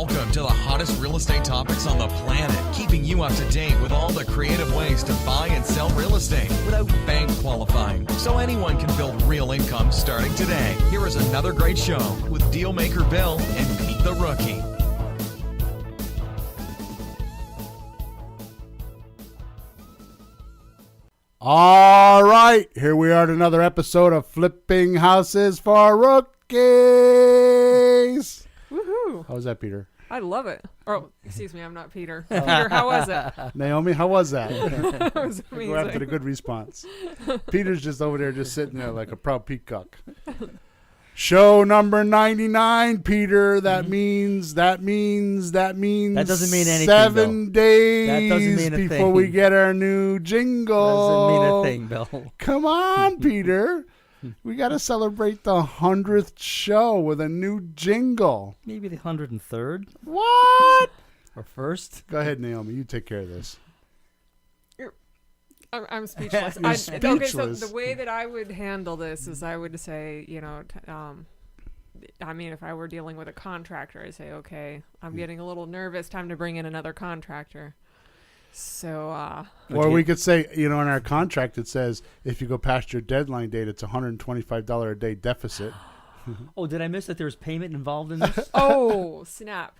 Welcome to the hottest real estate topics on the planet, keeping you up to date with all the creative ways to buy and sell real estate without bank qualifying, so anyone can build real income starting today. Here is another great show with Dealmaker Bill and Pete the Rookie. All right, here we are at another episode of Flipping Houses for Rookies. Woohoo! How was that, Peter? I love it. Oh, excuse me, I'm not Peter. Peter, how was it? Naomi, how was that? It was We're after amazing. a good response. Peter's just over there just sitting there like a proud peacock. Show number 99, Peter. That means. That doesn't mean anything, 7 days That doesn't mean a before thing. we get our new jingle. Doesn't mean a thing, Bill. Come on, Peter. We got to celebrate the 100th show with a new jingle. Maybe the 103rd What? or first. Go ahead, Naomi. You take care of this. I'm speechless. You're Okay, so speechless. the way that I would handle this is I would say, I mean, if I were dealing with a contractor, I'd say, okay, I'm getting a little nervous. Time to bring in another contractor. So, Or we could say, in our contract it says if you go past your deadline date, it's $125 a day deficit. Oh, did I miss that there's payment involved in this? oh, snap.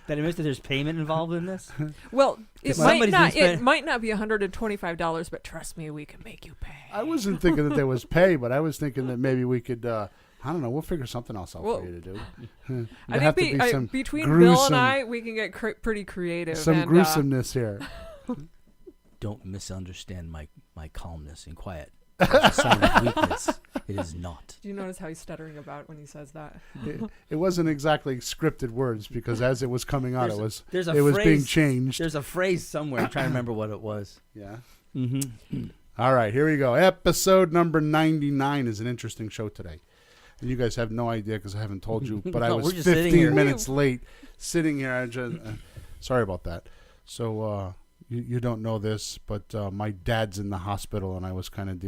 Did I miss that there's payment involved in this? Well, it Somebody's might not. been spend- It might not be $125, but trust me, we can make you pay. I wasn't thinking that there was pay, but I was thinking that maybe we could, I don't know, we'll figure something else out for you to do. I think between Bill and I, we can get pretty creative. Some and, gruesomeness here. Don't misunderstand my calmness and quiet. It's a sign of weakness. It is not. Do you notice how he's stuttering about when he says that? It wasn't exactly scripted words because as it was coming out, it was phrase, being changed. There's a phrase somewhere. I'm trying to remember what it was. Yeah. Mm-hmm. All right, here we go. Episode number 99 is an interesting show today. And you guys have no idea because I haven't told you, but I No, was we're just sitting 15 here. minutes late sitting here. Sorry about that. So you don't know this, but my dad's in the hospital, and I was kind of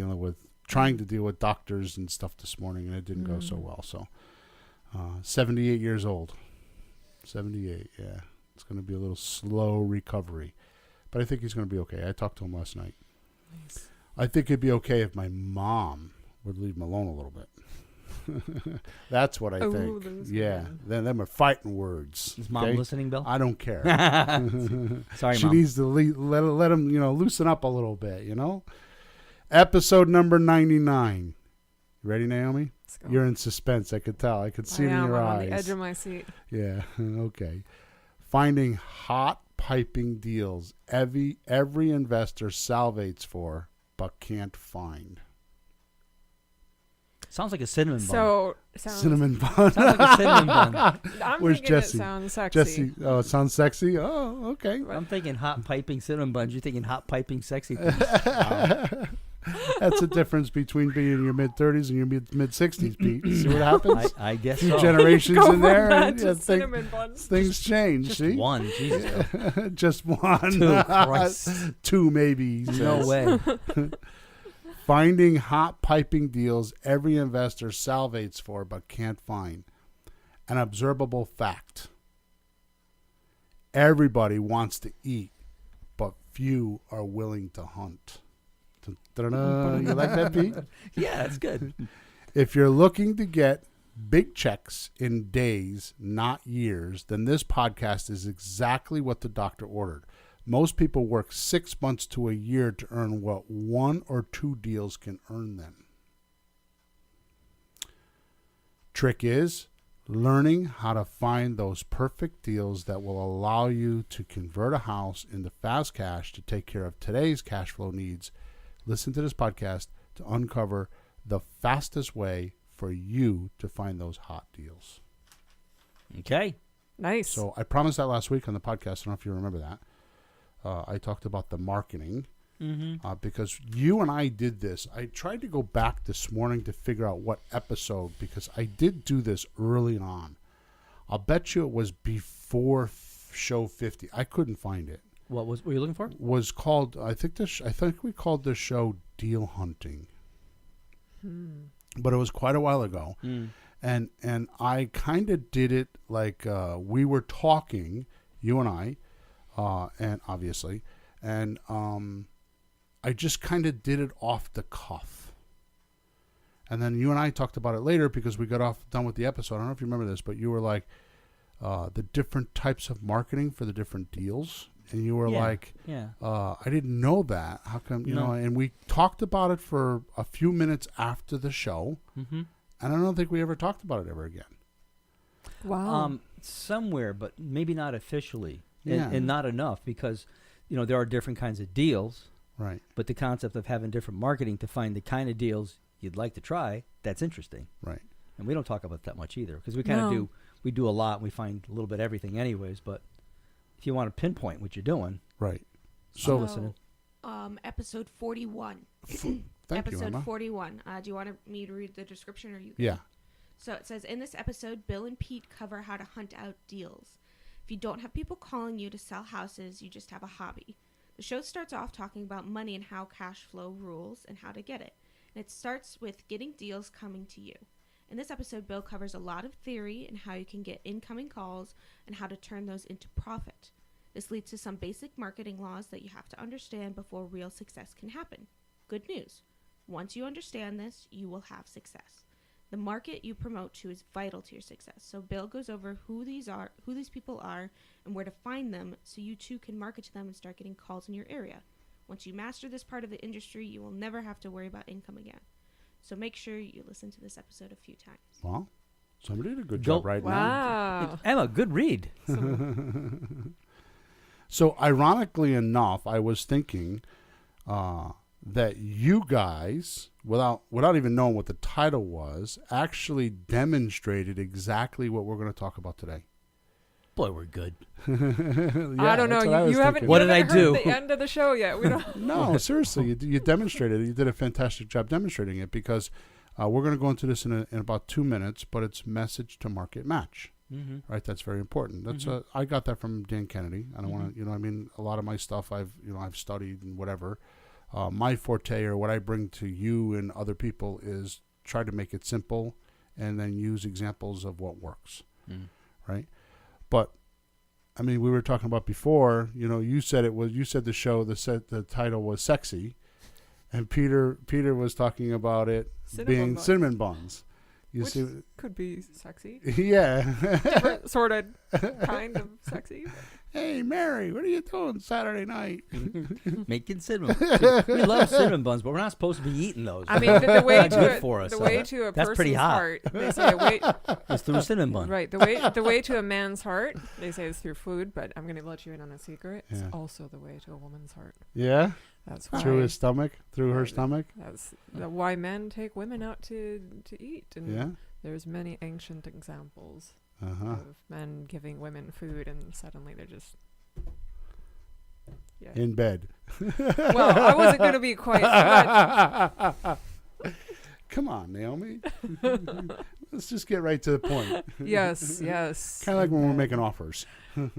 trying to deal with doctors and stuff this morning, and it didn't go so well. So 78 years old. 78, yeah. It's going to be a little slow recovery. But I think he's going to be okay. I talked to him last night. Nice. I think it'd be okay if my mom would leave him alone a little bit. That's what I think. Yeah, them are fighting words. Is Mom listening, Bill? I don't care. Sorry, she Mom. needs to let him, loosen up a little bit. Episode number 99. You ready, Naomi? Let's go. You're in suspense. I could tell. I could see it in your I'm eyes. on the edge of my seat. Yeah. Okay. Finding hot piping deals every investor salivates for but can't find. Sounds like a cinnamon bun. Cinnamon bun. Sounds like a cinnamon bun. I'm Where's thinking Jesse? it sounds sexy. Jesse, oh, it sounds sexy. Oh, okay. I'm thinking hot piping cinnamon buns. You're thinking hot piping sexy things. Wow. That's the difference between being in your mid-30s and your mid-60s, Pete. See what happens? I guess A few so. generations Go in from there, that and to cinnamon buns. things change. Just see? one. Jesus. Bill. Just one. Two. Christ. Two, maybe. he No says. way. Finding hot piping deals every investor salivates for but can't find. An observable fact. Everybody wants to eat, but few are willing to hunt. Da-da-da. You like that, Pete? Yeah, that's good. If you're looking to get big checks in days, not years, then this podcast is exactly what the doctor ordered. Most people work 6 months to a year to earn what 1 or 2 deals can earn them. Trick is learning how to find those perfect deals that will allow you to convert a house into fast cash to take care of today's cash flow needs. Listen to this podcast to uncover the fastest way for you to find those hot deals. Okay. Nice. So I promised that last week on the podcast. I don't know if you remember that. I talked about the marketing because you and I did this. I tried to go back this morning to figure out what episode because I did do this early on. I'll bet you it was before show 50. I couldn't find it. What were you looking for? Was called I think we called the show Deal Hunting. But it was quite a while ago. And I kind of did it like we were talking, you and I, and obviously, and I just kind of did it off the cuff. And then you and I talked about it later because we got done with the episode. I don't know if you remember this, but you were like, the different types of marketing for the different deals. And you were like, I didn't know that. How come, you know, and we talked about it for a few minutes after the show. Mm-hmm. And I don't think we ever talked about it ever again. Wow. Somewhere, but maybe not officially. And not enough because, you know, there are different kinds of deals. Right. But the concept of having different marketing to find the kind of deals you'd like to try, that's interesting. Right. And we don't talk about that much either because we kind of we do a lot and we find a little bit of everything anyways. But if you want to pinpoint what you're doing. Right. So listening. Episode 41. Thank episode you, Emma. 41. Do you want me to read the description or you? Yeah. So it says, in this episode, Bill and Pete cover how to hunt out deals. If you don't have people calling you to sell houses, you just have a hobby. The show starts off talking about money and how cash flow rules and how to get it. And it starts with getting deals coming to you. In this episode, Bill covers a lot of theory and how you can get incoming calls and how to turn those into profit. This leads to some basic marketing laws that you have to understand before real success can happen. Good news. Once you understand this, you will have success. The market you promote to is vital to your success. So Bill goes over who these people are, and where to find them so you too can market to them and start getting calls in your area. Once you master this part of the industry, you will never have to worry about income again. So make sure you listen to this episode a few times. Well, somebody did a good job right now. Wow. Emma, good read. So ironically enough, I was thinking that you guys, without even knowing what the title was, actually demonstrated exactly what we're going to talk about today. Boy, we're good. I don't know. You haven't. What you did I haven't do? heard the end of the show yet. We don't. No, seriously, you demonstrated it. You did a fantastic job demonstrating it because we're going to go into this in about 2 minutes, but it's message to market match. Mm-hmm. Right, that's very important. That's I got that from Dan Kennedy. I don't want to, I mean, a lot of my stuff I've studied and whatever. My forte or what I bring to you and other people is try to make it simple and then use examples of what works. Right, but I mean, we were talking about before. You said the title was sexy, and Peter was talking about it being cinnamon buns. Which could be sexy. Yeah. Different sort of kind of sexy. Hey, Mary, what are you doing Saturday night? Making cinnamon. We love cinnamon buns, but we're not supposed to be eating those. I mean, the way That's to a pretty person's hot. heart, they say It's through a cinnamon bun. Right. The way to a man's heart, they say is through food, but I'm going to let you in on a secret. It's also the way to a woman's heart. Yeah? That's why. Through his stomach? Through her stomach? That's why men take women out to eat. And there's many ancient examples of men giving women food, and suddenly they're just in bed. Well, I wasn't going to be quite much. Come on, Naomi. Let's just get right to the point. Yes. Kind of like when we're making offers.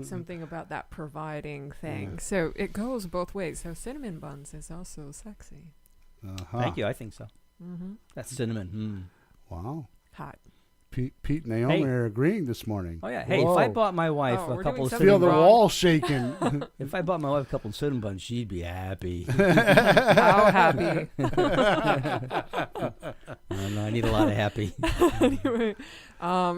Something about that providing thing. So it goes both ways. So cinnamon buns is also sexy. Thank you. I think so. Mm-hmm. That's cinnamon. Wow. Hot. Pete and Naomi are agreeing this morning. Oh, yeah. Hey, Whoa. if I bought my wife a couple of Feel cinnamon the buns. wall shaking. If I bought my wife a couple of cinnamon buns, she'd be happy. How happy. I need a lot of happy. Anyway,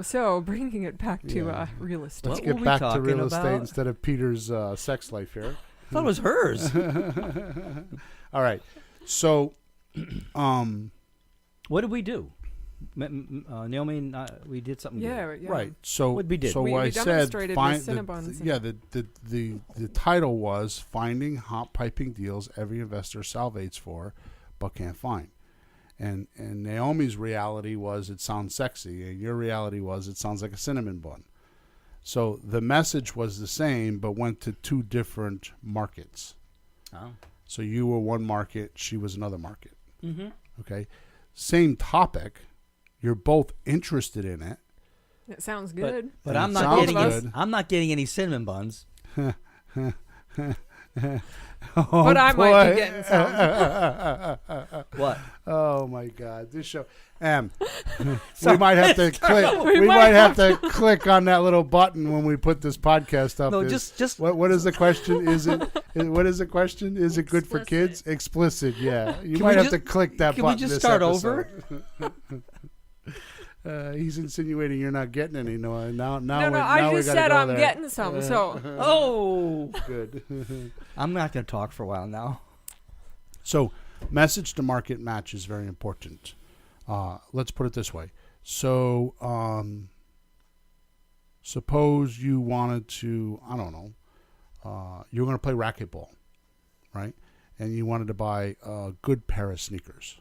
so bringing it back to real estate. Let's What get were we back to talking real estate about? instead of Peter's sex life here. I thought it was hers. All right. So, What did we do? Naomi and we did something good. Right. So What we did. So We I said demonstrated find with Cinnabons. the title was finding hot piping deals every investor salivates for, but can't find. And Naomi's reality was it sounds sexy, and your reality was it sounds like a cinnamon bun. So the message was the same, but went to two different markets. Oh. So you were one market, she was another market. Mm-hmm. Okay, same topic. You're both interested in it. It sounds good. But And I'm it not sounds getting good. I'm not getting any cinnamon buns. Oh, But I might boy. be getting some. What? Oh my God! the show. We might have to click. We might have to click on that little button when we put this podcast up. No, just what is the question? What is the question? Is it good for kids? Explicit. Yeah. You might have to click that button. Can we just start over? He's insinuating you're not getting any. No, I just said I'm there. getting some. So, good. I'm not going to talk for a while now. So, message to market match is very important. Let's put it this way. So, suppose you wanted to, I don't know, you were going to play racquetball, right? And you wanted to buy a good pair of sneakers,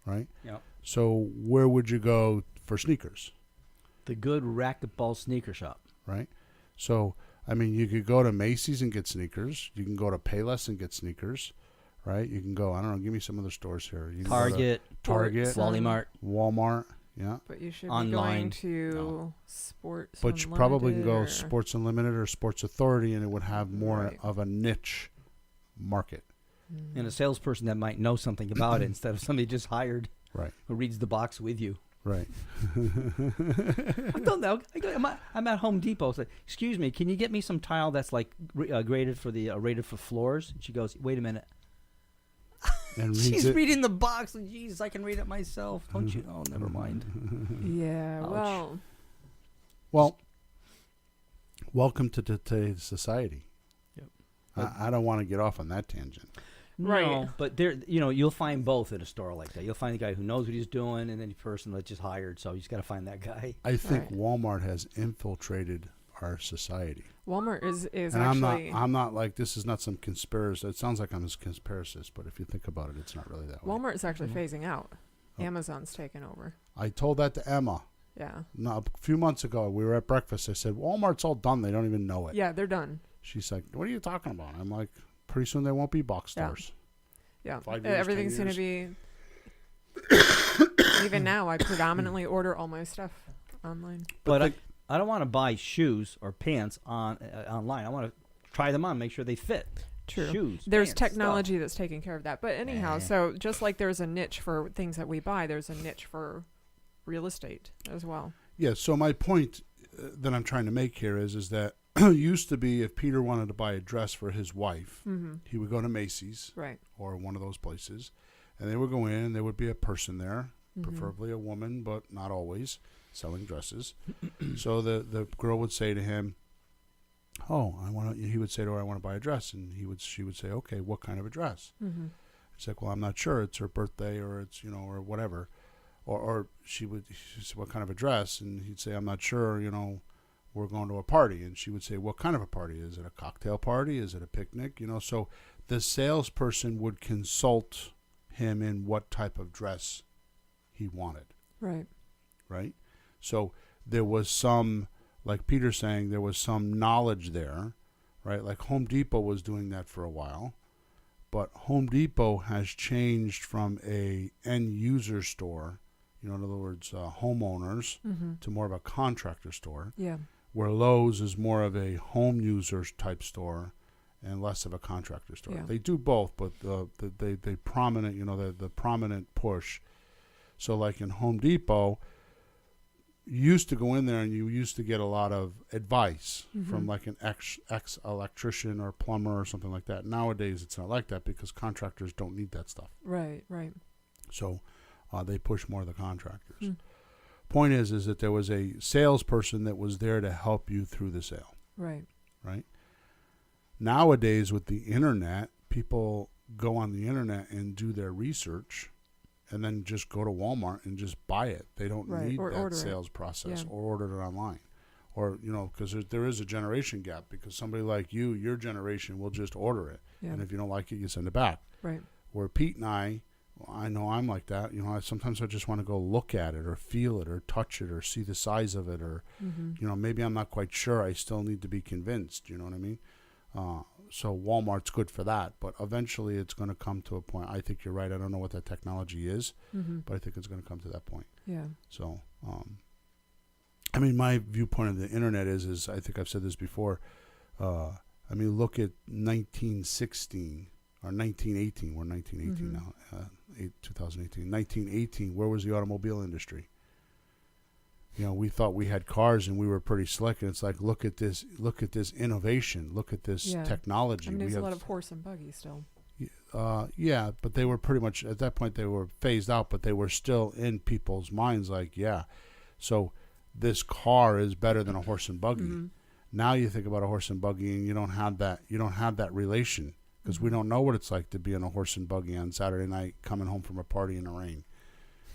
right? Yeah. So, where would you go for sneakers? The good racquetball sneaker shop. Right? So, I mean, you could go to Macy's and get sneakers. You can go to Payless and get sneakers, right? You can go, I don't know, give me some other stores here. You can Target, Walmart, yeah. But you should Online. be going to Sports But you Unlimited probably can go Sports Unlimited or Sports Authority, and it would have more of a niche market. And a salesperson that might know something about it instead of somebody just hired who reads the box with you. Right. I've done that. I'm at Home Depot. So, excuse me, can you get me some tile that's like rated for floors? And she goes, wait a minute. And she's reading the box. And Jesus, I can read it myself. Don't you? Oh, never mind. Yeah. Ouch. Well, welcome to today's society. Yep. I don't want to get off on that tangent. Right. No, but you'll find both at a store like that. You'll find the guy who knows what he's doing, and then the person that's just hired. So you just got to find that guy. I think Walmart has infiltrated our society. Walmart is and actually. I'm not like, this is not some conspiracy. It sounds like I'm a conspiracist, but if you think about it, it's not really that way. Walmart is actually phasing out. Amazon's taken over. I told that to Emma. Yeah. No, a few months ago, we were at breakfast. I said, Walmart's all done. They don't even know it. Yeah, they're done. She's like, what are you talking about? I'm like, pretty soon they won't be box stores. Yeah. 5 years, Everything's 10 going to years. be... Even now, I predominantly order all my stuff online. But I don't want to buy shoes or pants online. I want to try them on, make sure they fit. True. Shoes, there's pants, technology that's taking care of that. But anyhow, so just like there's a niche for things that we buy, there's a niche for real estate as well. Yeah, so my point that I'm trying to make here is that used to be if Peter wanted to buy a dress for his wife, he would go to Macy's or one of those places, and they would go in and there would be a person there, preferably a woman, but not always, selling dresses. So the girl would say to him, he would say to her, I want to buy a dress. And she would say, okay, what kind of a dress? He's like, well, I'm not sure. It's her birthday or it's, or whatever. Or she said, what kind of a dress? And he'd say, I'm not sure, we're going to a party. And she would say, what kind of a party? Is it a cocktail party? Is it a picnic? So the salesperson would consult him in what type of dress he wanted. Right? So there was some, like Peter's saying, there was some knowledge there, right? Like Home Depot was doing that for a while. But Home Depot has changed from a end user store, in other words, homeowners, to more of a contractor store. Yeah. Where Lowe's is more of a home user type store and less of a contractor store. Yeah. They do both, but they prominent, the prominent push. So like in Home Depot, you used to go in there and you used to get a lot of advice from like an ex-electrician or plumber or something like that. Nowadays, it's not like that because contractors don't need that stuff. Right. So they push more of the contractors. Point is that there was a salesperson that was there to help you through the sale. Right. Nowadays, with the internet, people go on the internet and do their research and then just go to Walmart and just buy it. They don't need that sales process or order it online. Or, because there is a generation gap because somebody like you, your generation, will just order it. Yeah. And if you don't like it, you send it back. Right. Where Pete and I know I'm like that. Sometimes I just want to go look at it or feel it or touch it or see the size of it or, maybe I'm not quite sure. I still need to be convinced. You know what I mean? So Walmart's good for that, but eventually it's going to come to a point. I think you're right. I don't know what that technology is, but I think it's going to come to that point. Yeah. So, my viewpoint of the internet is I think I've said this before. Look at 1916 or 1918. We're 1918 now. 1918, where was the automobile industry? You know, we thought we had cars and we were pretty slick, and it's like, look at this innovation, look at this technology. I mean, there's a lot of horse and buggy still. Yeah, but they were pretty much, at that point, they were phased out, but they were still in people's minds, like, yeah. So this car is better than a horse and buggy. Mm-hmm. Now you think about a horse and buggy, and you don't have that relation, because we don't know what it's like to be in a horse and buggy on Saturday night coming home from a party in the rain.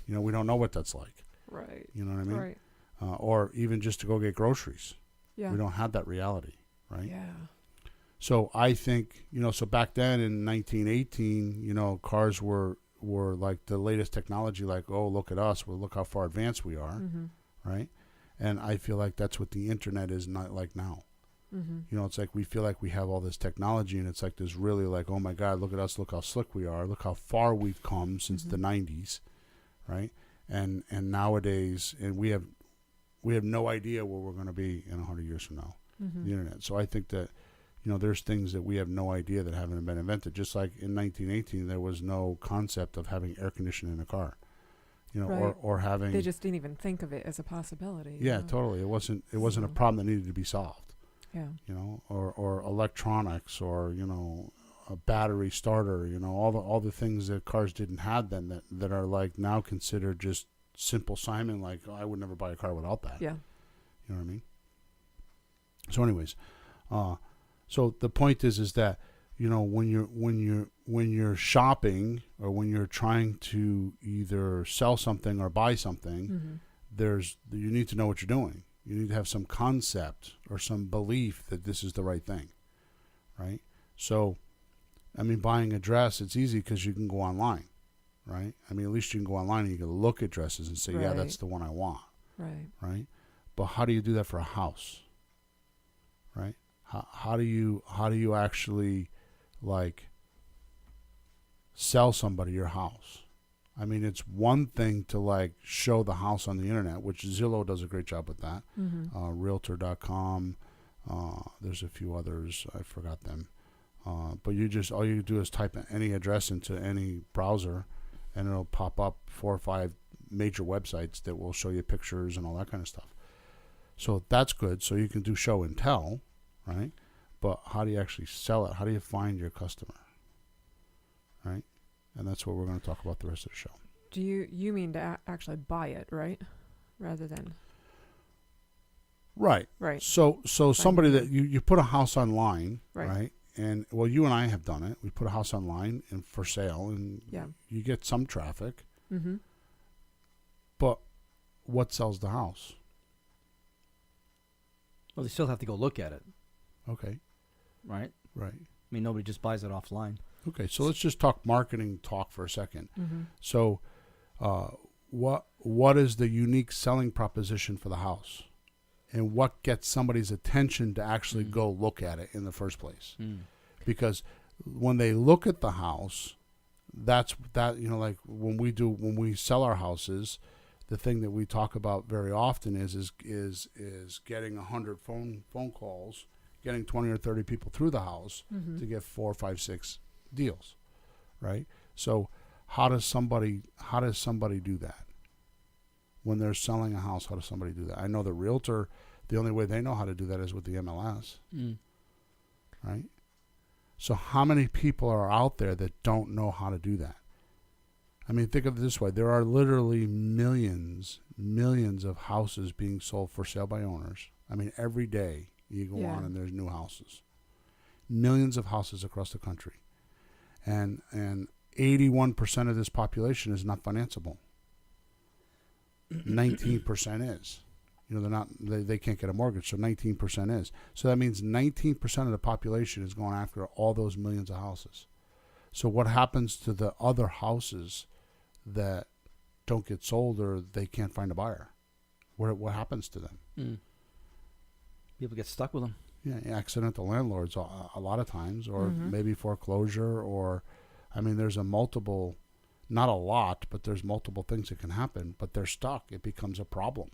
You know, we don't know what that's like. Right. You know what I mean? Right. Or even just to go get groceries. Yeah. We don't have that reality, right? Yeah. So I think, you know, so back then in 1918, you know, cars were like the latest technology, like, oh, look at us, well, look how far advanced we are, right? And I feel like that's what the internet is not like now. Mm-hmm. You know, it's like we feel like we have all this technology, and it's like there's really like, oh my God, look at us, look how slick we are, look how far we've come since the 90s, right? And nowadays, and we have no idea where we're going to be in 100 years from now, the internet. So I think that, you know, there's things that we have no idea that haven't been invented. Just like in 1918, there was no concept of having air conditioning in a car, you know, right. or having. They just didn't even think of it as a possibility. Yeah, totally. It wasn't a problem that needed to be solved. Yeah. You know, or electronics, or, you know, a battery starter. You know, all the things that cars didn't have then that are like now considered just simple Simon. Like, oh, I would never buy a car without that. Yeah. You know what I mean? So, anyways, so the point is that, you know, when you're shopping, or when you're trying to either sell something or buy something, you need to know what you're doing. You need to have some concept or some belief that this is the right thing, right? So, I mean, buying a dress, it's easy because you can go online, right? I mean, at least you can go online and you can look at dresses and say, yeah, that's the one I want, right? But how do you do that for a house, right? How do you actually, like, sell somebody your house? I mean, it's one thing to, like, show the house on the internet, which Zillow does a great job with that. Realtor.com. There's a few others. I forgot them. But all you do is type any address into any browser, and it'll pop up 4 or 5 major websites that will show you pictures and all that kind of stuff. So that's good. So you can do show and tell, right? But how do you actually sell it? How do you find your customer, right? And that's what we're going to talk about the rest of the show. Do you mean to actually buy it, right? Rather than... Right. So somebody that you put a house online, right? And, well, you and I have done it. We put a house online and for sale, and you get some traffic. Mm-hmm. But what sells the house? Well, they still have to go look at it. Okay. Right? Right. I mean, nobody just buys it offline. Okay, so let's just talk marketing talk for a second. So what is the unique selling proposition for the house? And what gets somebody's attention to actually go look at it in the first place? Because when they look at the house, you know, like when we sell our houses, the thing that we talk about very often is getting 100 phone calls, getting 20 or 30 people through the house to get 4, 5, 6 deals, right? So how does somebody do that? When they're selling a house, how does somebody do that? I know the realtor, the only way they know how to do that is with the MLS, right? So how many people are out there that don't know how to do that? I mean, think of it this way. There are literally millions of houses being sold for sale by owners. I mean, every day you go on and there's new houses. Millions of houses across the country. And 81% of this population is not financeable. 19% is. You know, they can't get a mortgage, so 19% is. So that means 19% of the population is going after all those millions of houses. So what happens to the other houses that don't get sold or they can't find a buyer? What happens to them? People get stuck with them. Yeah, accidental landlords a lot of times, or maybe foreclosure, or, I mean, there's not a lot, but there's multiple things that can happen, but they're stuck. It becomes a problem.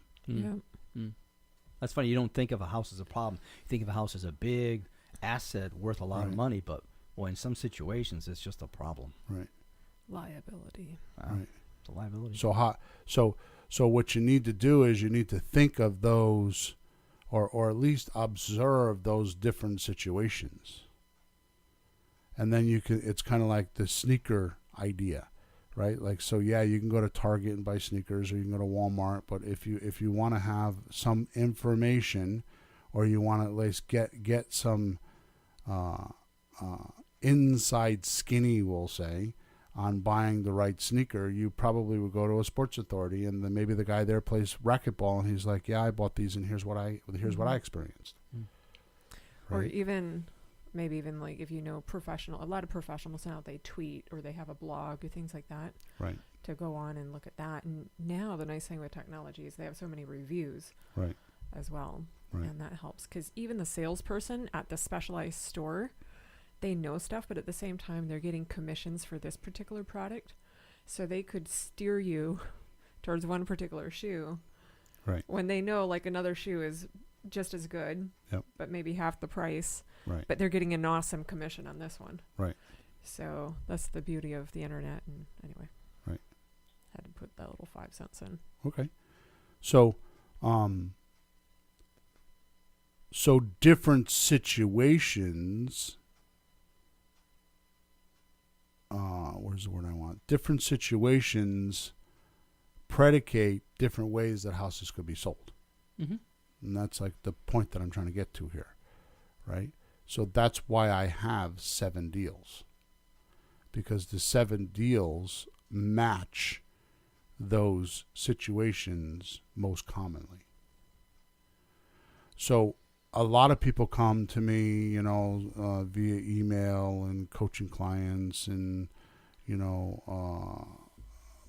That's funny. You don't think of a house as a problem. You think of a house as a big asset worth a lot of money, but, well, in some situations, it's just a problem. Right. Liability. Right. It's a liability. So what you need to do is you need to think of those, or at least observe those different situations. And then it's kind of like the sneaker idea, right? Like, so yeah, you can go to Target and buy sneakers, or you can go to Walmart, but if you want to have some information, or you want to at least get some inside skinny, we'll say, on buying the right sneaker, you probably would go to a Sports Authority, and then maybe the guy there plays racquetball, and he's like, yeah, I bought these, and here's what I experienced. Or Right? even like if you know a lot of professionals now, they tweet or they have a blog or things like that. Right. To go on and look at that. And now the nice thing with technology is they have so many reviews. Right. As well. Right. And that helps because even the salesperson at the specialized store, they know stuff, but at the same time, they're getting commissions for this particular product. So they could steer you towards one particular shoe. Right. When they know like another shoe is just as good, Yep. but maybe half the price. Right. But they're getting an awesome commission on this one. Right. So that's the beauty of the internet. And anyway. Right. Had to put that little 5 cents in. Okay. So, different situations, where's the word I want? Different situations predicate different ways that houses could be sold. Mm-hmm. And that's like the point that I'm trying to get to here, right? So that's why I have 7 deals, because the 7 deals match those situations most commonly. So a lot of people come to me, via email and coaching clients and,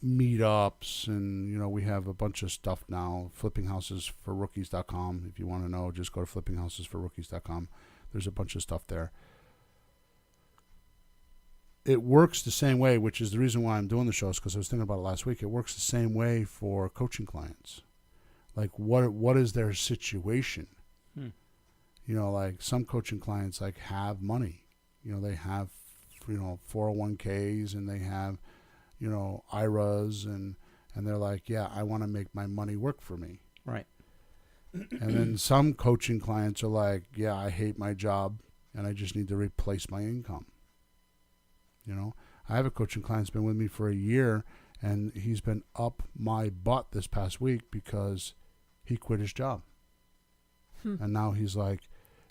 meetups, and, we have a bunch of stuff now. flippinghousesforrookies.com. If you want to know, just go to flippinghousesforrookies.com. There's a bunch of stuff there. It works the same way, which is the reason why I'm doing the shows, because I was thinking about it last week. It works the same way for coaching clients. Like, what is their situation? Like some coaching clients like have money. They have, 401ks, and they have, IRAs, and they're like, yeah, I want to make my money work for me. Right. And then some coaching clients are like, yeah, I hate my job, and I just need to replace my income. I have a coaching client that's been with me for a year, and he's been up my butt this past week because he quit his job. And now he's like,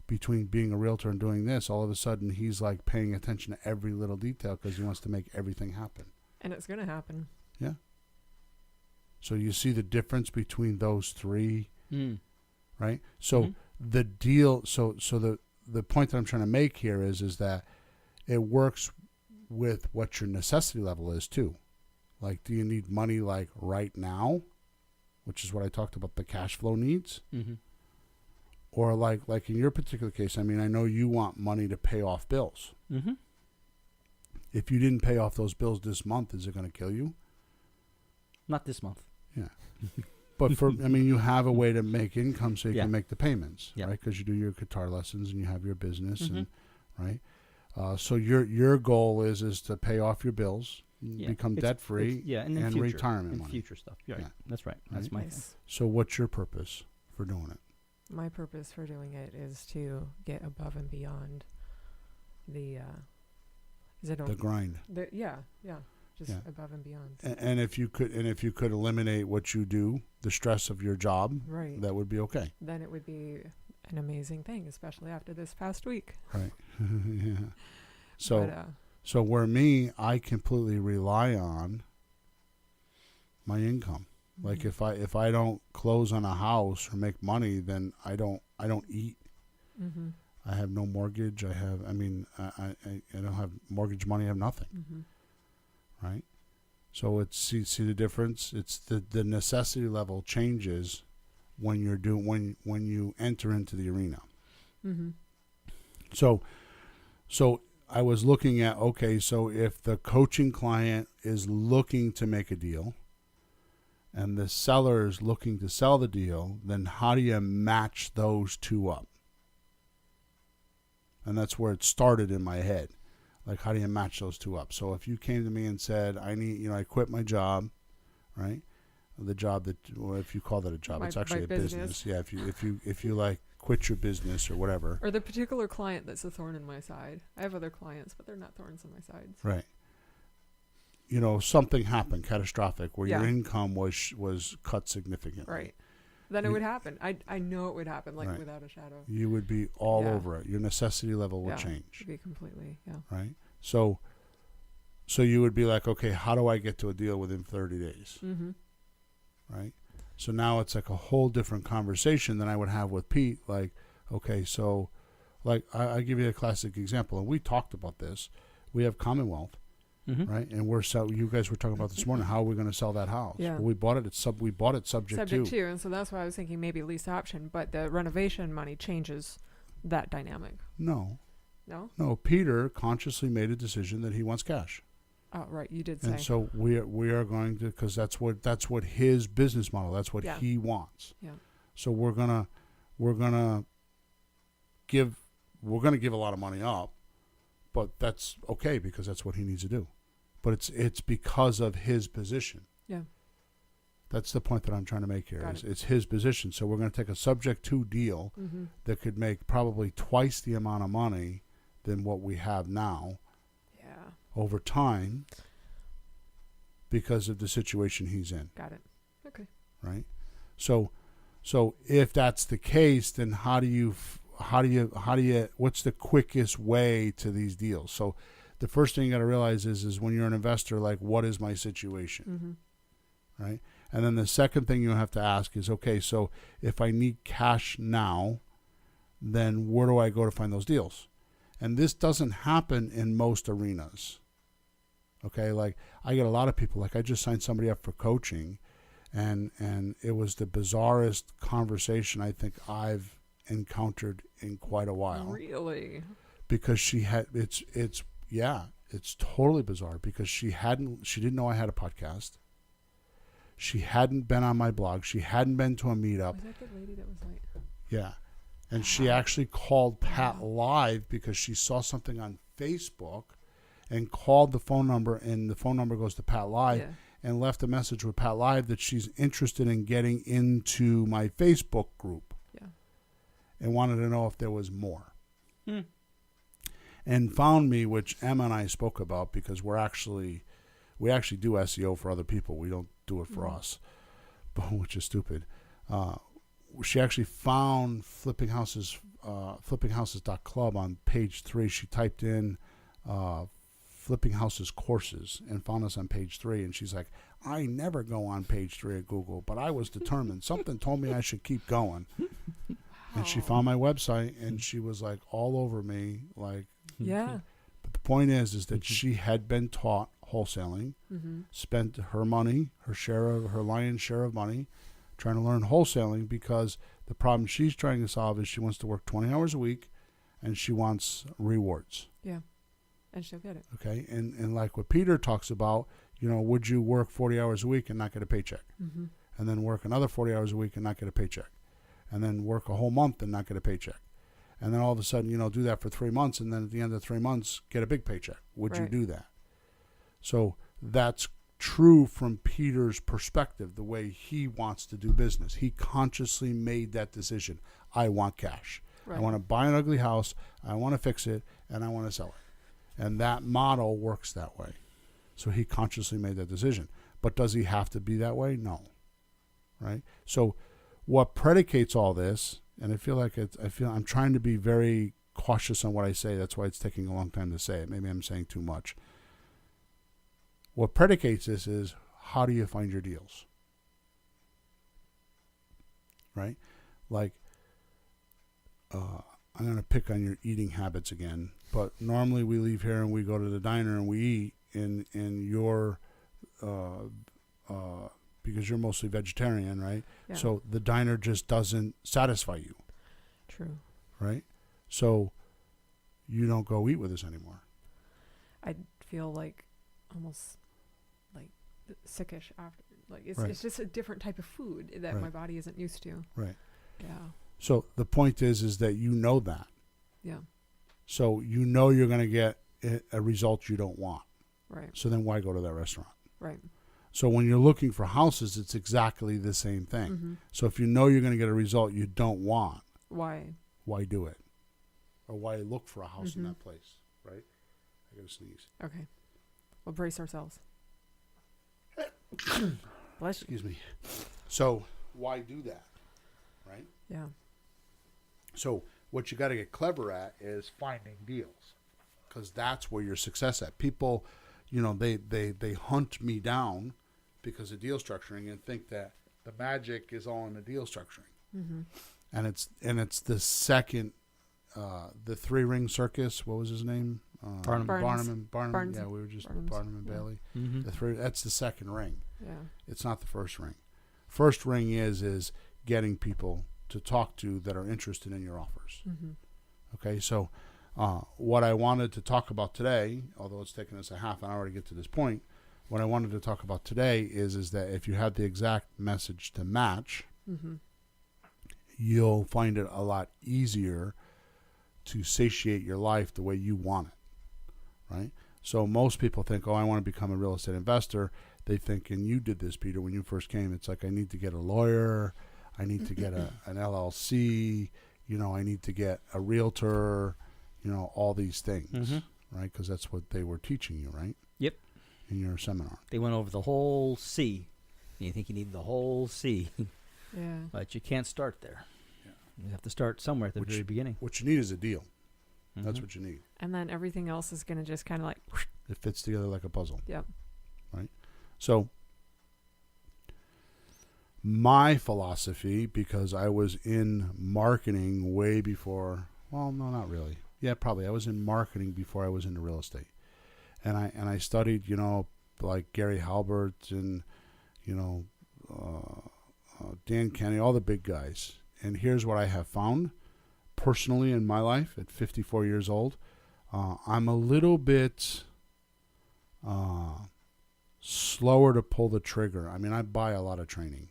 between being a realtor and doing this, all of a sudden he's like paying attention to every little detail because he wants to make everything happen. And it's going to happen. Yeah. So you see the difference between those 3, right? So the deal, so the point that I'm trying to make here is that it works with what your necessity level is too. Like, do you need money like right now, which is what I talked about, the cash flow needs? Mm-hmm. Or like in your particular case, I mean, I know you want money to pay off bills. Mm-hmm. If you didn't pay off those bills this month, is it going to kill you? Not this month. Yeah. But you have a way to make income so you can make the payments, right? Because you do your guitar lessons and you have your business, and right. So your goal is to pay off your bills, become debt free, and future, retirement and money. future stuff. Yeah, that's right. That's my thing. So what's your purpose for doing it? My purpose for doing it is to get above and beyond the grind. Just above and beyond. And if you could eliminate what you do, the stress of your job, right, that would be okay. Then it would be an amazing thing, especially after this past week. Right. Yeah. So where I completely rely on my income. Like if I don't close on a house or make money, then I don't eat. Mm-hmm. I have no mortgage. I don't have mortgage money. I have nothing. Mm-hmm. Right. So it's see the difference. It's the necessity level changes when you enter into the arena. Mm-hmm. So I was looking at, so if the coaching client is looking to make a deal and the seller is looking to sell the deal, then how do you match those two up? And that's where it started in my head. Like, how do you match those two up? So if you came to me and said, I quit my job, right? The job that, or if you call that a job, it's actually a business. Yeah, if you like quit your business or whatever. Or the particular client that's a thorn in my side. I have other clients, but they're not thorns in my sides. Right. Something happened, catastrophic, where your income was cut significantly. Right. Then it would happen. I know it would happen, like without a shadow. You would be all over it. Your necessity level would change. It'd be completely, Right. So you would be like, okay, how do I get to a deal within 30 days? Mm-hmm. Right. So now it's like a whole different conversation than I would have with Pete. Like, okay, so like I give you a classic example, and we talked about this. We have Commonwealth. Mm-hmm. Right, and you guys were talking about this morning. How are we going to sell that house? Yeah. Well, we bought it subject to, and so that's why I was thinking maybe lease option, but the renovation money changes that dynamic. No. No. Peter consciously made a decision that he wants cash. Oh, right, you did say. And so we are going to, because that's what his business model. That's what he wants. Yeah. So we're gonna give a lot of money up, but that's okay because that's what he needs to do. But it's because of his position. Yeah. That's the point that I'm trying to make here. Got it. It's his position. So we're going to take a subject to deal that could make probably twice the amount of money than what we have now. Yeah. Over time because of the situation he's in. Got it. Okay. Right? So if that's the case, then how do you what's the quickest way to these deals? So the first thing you got to realize is when you're an investor, like, what is my situation? Mm-hmm. Right? And then the second thing you have to ask is, okay, so if I need cash now, then where do I go to find those deals? And this doesn't happen in most arenas. Okay, like I get a lot of people, like I just signed somebody up for coaching, and it was the bizarrest conversation I think I've encountered in quite a while. Really? Because she had it's totally bizarre because she didn't know I had a podcast. She hadn't been on my blog. She hadn't been to a meetup. Was that the lady that was like? Yeah. And she actually called Pat live because she saw something on Facebook and called the phone number, and the phone number goes to Pat live and left a message with Pat live that she's interested in getting into my Facebook group. Yeah. And wanted to know if there was more. And found me, which Emma and I spoke about, because we actually do SEO for other people. We don't do it for us, which is stupid. She actually found flippinghouses.club on page 3. She typed in Flipping Houses courses and found us on page 3. And she's like, I never go on page 3 at Google, but I was determined. Something told me I should keep going. And she found my website, and she was like all over me, like. Yeah. But the point is that she had been taught wholesaling, spent her money, her lion's share of money, trying to learn wholesaling, because the problem she's trying to solve is she wants to work 20 hours a week, and she wants rewards. Yeah. And she'll get it. Okay. And like what Peter talks about, would you work 40 hours a week and not get a paycheck? Mm-hmm. And then work another 40 hours a week and not get a paycheck? And then work a whole month and not get a paycheck? And then all of a sudden, do that for 3 months, and then at the end of 3 months, get a big paycheck. Would you do that? So that's true from Peter's perspective, the way he wants to do business. He consciously made that decision. I want cash. Right. I want to buy an ugly house. I want to fix it, and I want to sell it. And that model works that way. So he consciously made that decision. But does he have to be that way? No. Right? So what predicates all this, and I feel I'm trying to be very cautious on what I say. That's why it's taking a long time to say it. Maybe I'm saying too much. What predicates this is, how do you find your deals? Right? Like, I'm going to pick on your eating habits again, but normally we leave here and we go to the diner and we eat, and your because you're mostly vegetarian, right? Yeah. So the diner just doesn't satisfy you. True. Right? So you don't go eat with us anymore. I feel like almost like sickish after. Like it's just a different type of food that my body isn't used to. Right. Yeah. So the point is that you know that. Yeah. So you're going to get a result you don't want. Right. So then why go to that restaurant? Right. So when you're looking for houses, it's exactly the same thing. Mm-hmm. So if you know you're going to get a result you don't want, Why? why do it? Or why look for a house in Mhm. that place, right? I got to sneeze. Okay. We'll brace ourselves. Bless you. Excuse me. So why do that, right? Yeah. So what you got to get clever at is finding deals, because that's where your success at. People, they hunt me down because of deal structuring and think that the magic is all in the deal structuring. Mm-hmm. And it's the second, the 3-ring circus. What was his name? Barnum. Barnum. Barnes. Yeah, we were just Barnums. Barnum and Yeah. Bailey. Mm-hmm. The 3. That's the second ring. Yeah. It's not the first ring. First ring is getting people to talk to that are interested in your offers. Mm-hmm. Okay, so what I wanted to talk about today, although it's taken us a half an hour to get to this point, what I wanted to talk about today is that if you have the exact message to match, Mm-hmm. you'll find it a lot easier to satiate your life the way you want it, right? So most people think, I want to become a real estate investor. They think, and you did this, Peter, when you first came, it's like, I need to get a lawyer, I need to get an LLC, I need to get a realtor, all these things, Mm-hmm. right? Because that's what they were teaching you, right? Yep. In your seminar. They went over the whole C. You think you need the whole C, Yeah. but you can't start there. Yeah. You have to start somewhere at the very beginning. What you need is a deal. That's Mhm. what you need. And then everything else is going to just kind of like, It fits together like a puzzle. yep. So my philosophy, because I was in marketing way before, well, no, not really. Yeah, probably. I was in marketing before I was into real estate. And I studied, like Gary Halbert and, Dan Kennedy, all the big guys. And here's what I have found personally in my life at 54 years old. I'm a little bit slower to pull the trigger. I mean, I buy a lot of training.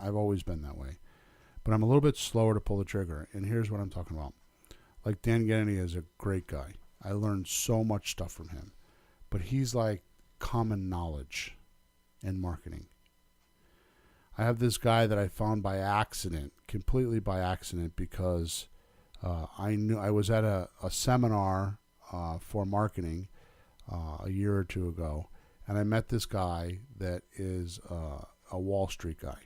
I've always been that way. But I'm a little bit slower to pull the trigger. And here's what I'm talking about. Like Dan Kennedy is a great guy. I learned so much stuff from him. But he's like common knowledge in marketing. I have this guy that I found by accident, completely by accident, because I knew I was at a seminar for marketing a year or two ago, and I met this guy that is a Wall Street guy,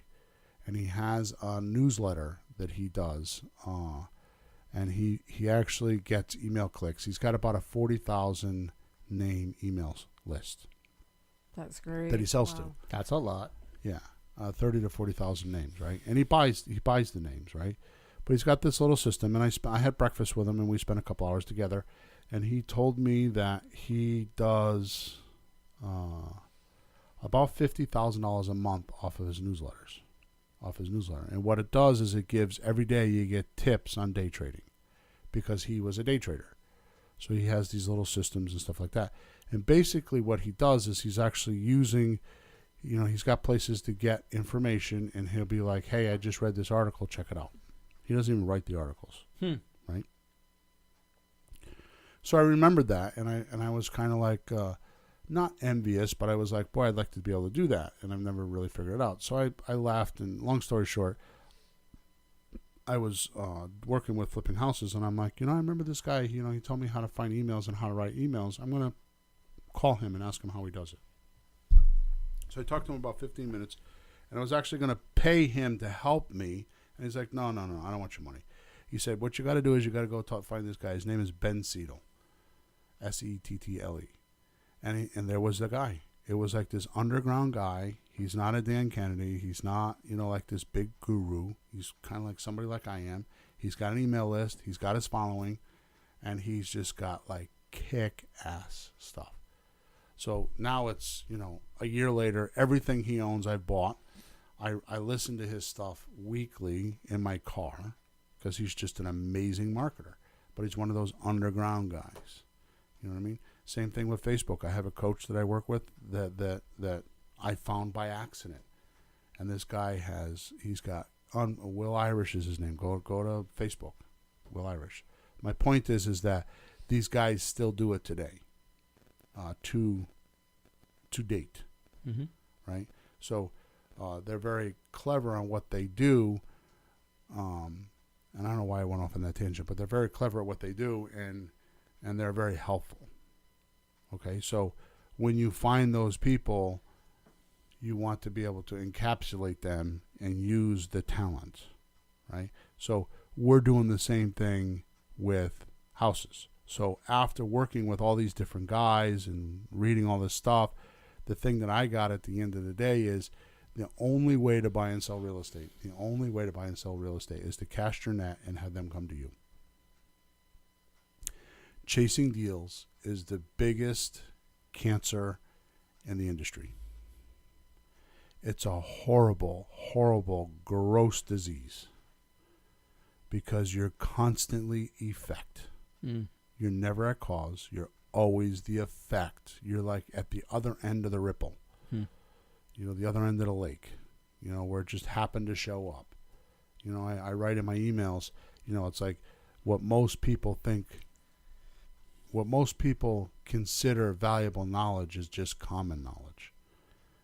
and he has a newsletter that he does, and he actually gets email clicks. He's got about a 40,000 name emails list That's great. that he sells to. Wow. That's a lot. Yeah, 30 to 40,000 names, right? And he buys the names, right? But he's got this little system, and I had breakfast with him, and we spent a couple hours together, and he told me that he does about $50,000 a month off of his newsletters, And what it does is it gives, every day you get tips on day trading, because he was a day trader. So he has these little systems and stuff like that. And basically what he does is he's actually using, he's got places to get information, and he'll be like, hey, I just read this article, check it out. He doesn't even write the articles, right? So I remembered that, and I was kind of like, not envious, but I was like, boy, I'd like to be able to do that, and I've never really figured it out. So I laughed, and long story short, I was working with flipping houses, and I'm like, I remember this guy, he told me how to find emails and how to write emails. I'm going to call him and ask him how he does it. So I talked to him about 15 minutes, and I was actually going to pay him to help me. And he's like, no, I don't want your money. He said, what you got to do is you got to go find this guy. His name is Ben Seidel, Settle. And there was the guy. It was like this underground guy. He's not a Dan Kennedy. He's not, like this big guru. He's kind of like somebody like I am. He's got an email list. He's got his following. And he's just got like kick-ass stuff. So now it's, a year later, everything he owns I've bought. I listen to his stuff weekly in my car because he's just an amazing marketer. But he's one of those underground guys. You know what I mean? Same thing with Facebook. I have a coach that I work with that I found by accident. And this guy he's got, Will Irish is his name. Go to Facebook, Will Irish. My point is that these guys still do it today, to date, Mm-hmm. right? So they're very clever on what they do, and I don't know why I went off on that tangent, but they're very clever at what they do, and they're very helpful. Okay, so when you find those people, you want to be able to encapsulate them and use the talent, right? So we're doing the same thing with houses. So after working with all these different guys and reading all this stuff, the thing that I got at the end of the day is the only way to buy and sell real estate, is to cast your net and have them come to you. Chasing deals is the biggest cancer in the industry. It's a horrible, horrible, gross disease because you're constantly effect. Mm. You're never at cause. You're always the effect. You're like at the other end of the ripple. The other end of the lake, where it just happened to show up. I write in my emails, it's like what most people consider valuable knowledge is just common knowledge.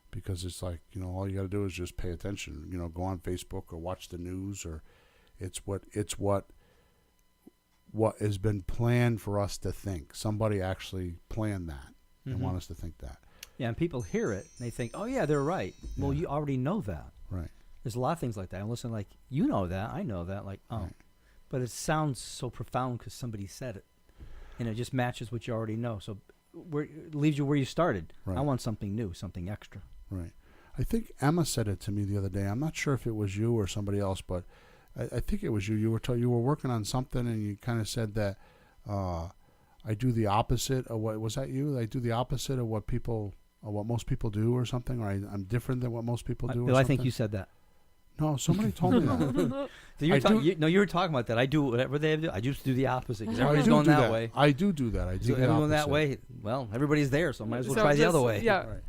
Because it's like, all you got to do is just pay attention, go on Facebook or watch the news, or it's what has been planned for us to think. Somebody actually planned that and want us to think that. Yeah, and people hear it and they think, oh, yeah, they're right. Well, Yeah. you already know that. Right. There's a lot of things like that. I listen like, you know that, I know that. Like, oh. Right. But it sounds so profound because somebody said it. And it just matches what you already know. So it leaves you where you started. Right. I want something new, something extra. Right. I think Emma said it to me the other day. I'm not sure if it was you or somebody else, but I think it was you. You were working on something, and you kind of said that I do the opposite of what was that you? I do the opposite of what most people do, or something, or I'm different than what most people do. Bill, or I think something? you said that. No, somebody told me that. So you I were talking about that. I do whatever they do. I just do the opposite because I everybody's do going do that way. I do that. I do So the everyone opposite. that way. Well, everybody's there, so might as well So try the just- other way. Yeah. Right.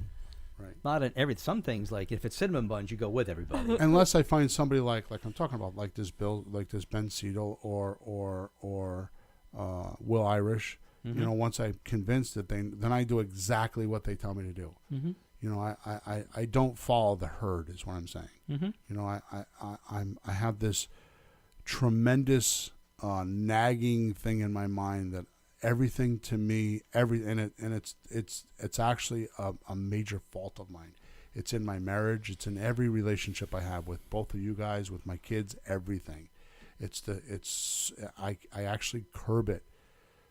Not in some things, like if it's cinnamon buns, you go with everybody. Unless I find somebody like I'm talking about, like this Ben Seidel or Will Irish. Mm-hmm. Once I'm convinced that then I do exactly what they tell me to do. Mm-hmm. I don't follow the herd, is what I'm saying. Mm-hmm. I have this tremendous nagging thing in my mind that everything to me, it's actually a major fault of mine. It's in my marriage. It's in every relationship I have with both of you guys, with my kids, everything. I actually curb it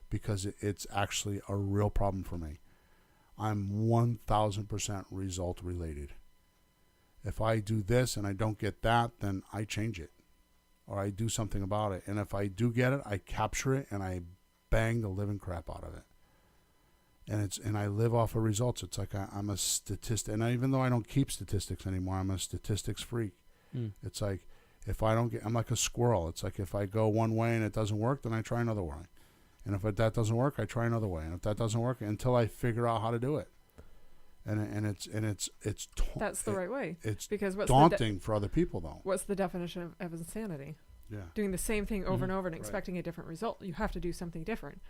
because it's actually a real problem for me. I'm 1,000% result related. If I do this and I don't get that, then I change it or I do something about it. And if I do get it, I capture it and I bang the living crap out of it. And I live off of results. It's like I'm a statistic. And even though I don't keep statistics anymore, I'm a statistics freak. It's like if I don't get, I'm like a squirrel. It's like if I go one way and it doesn't work, then I try another way. And if that doesn't work, I try another way. And if that doesn't work, until I figure out how to do it. And it's That's the right way. It's Because what's daunting for other people, though. what's the definition of insanity? Yeah. Doing the same thing over and over and Right. expecting a different result. You have to do something different.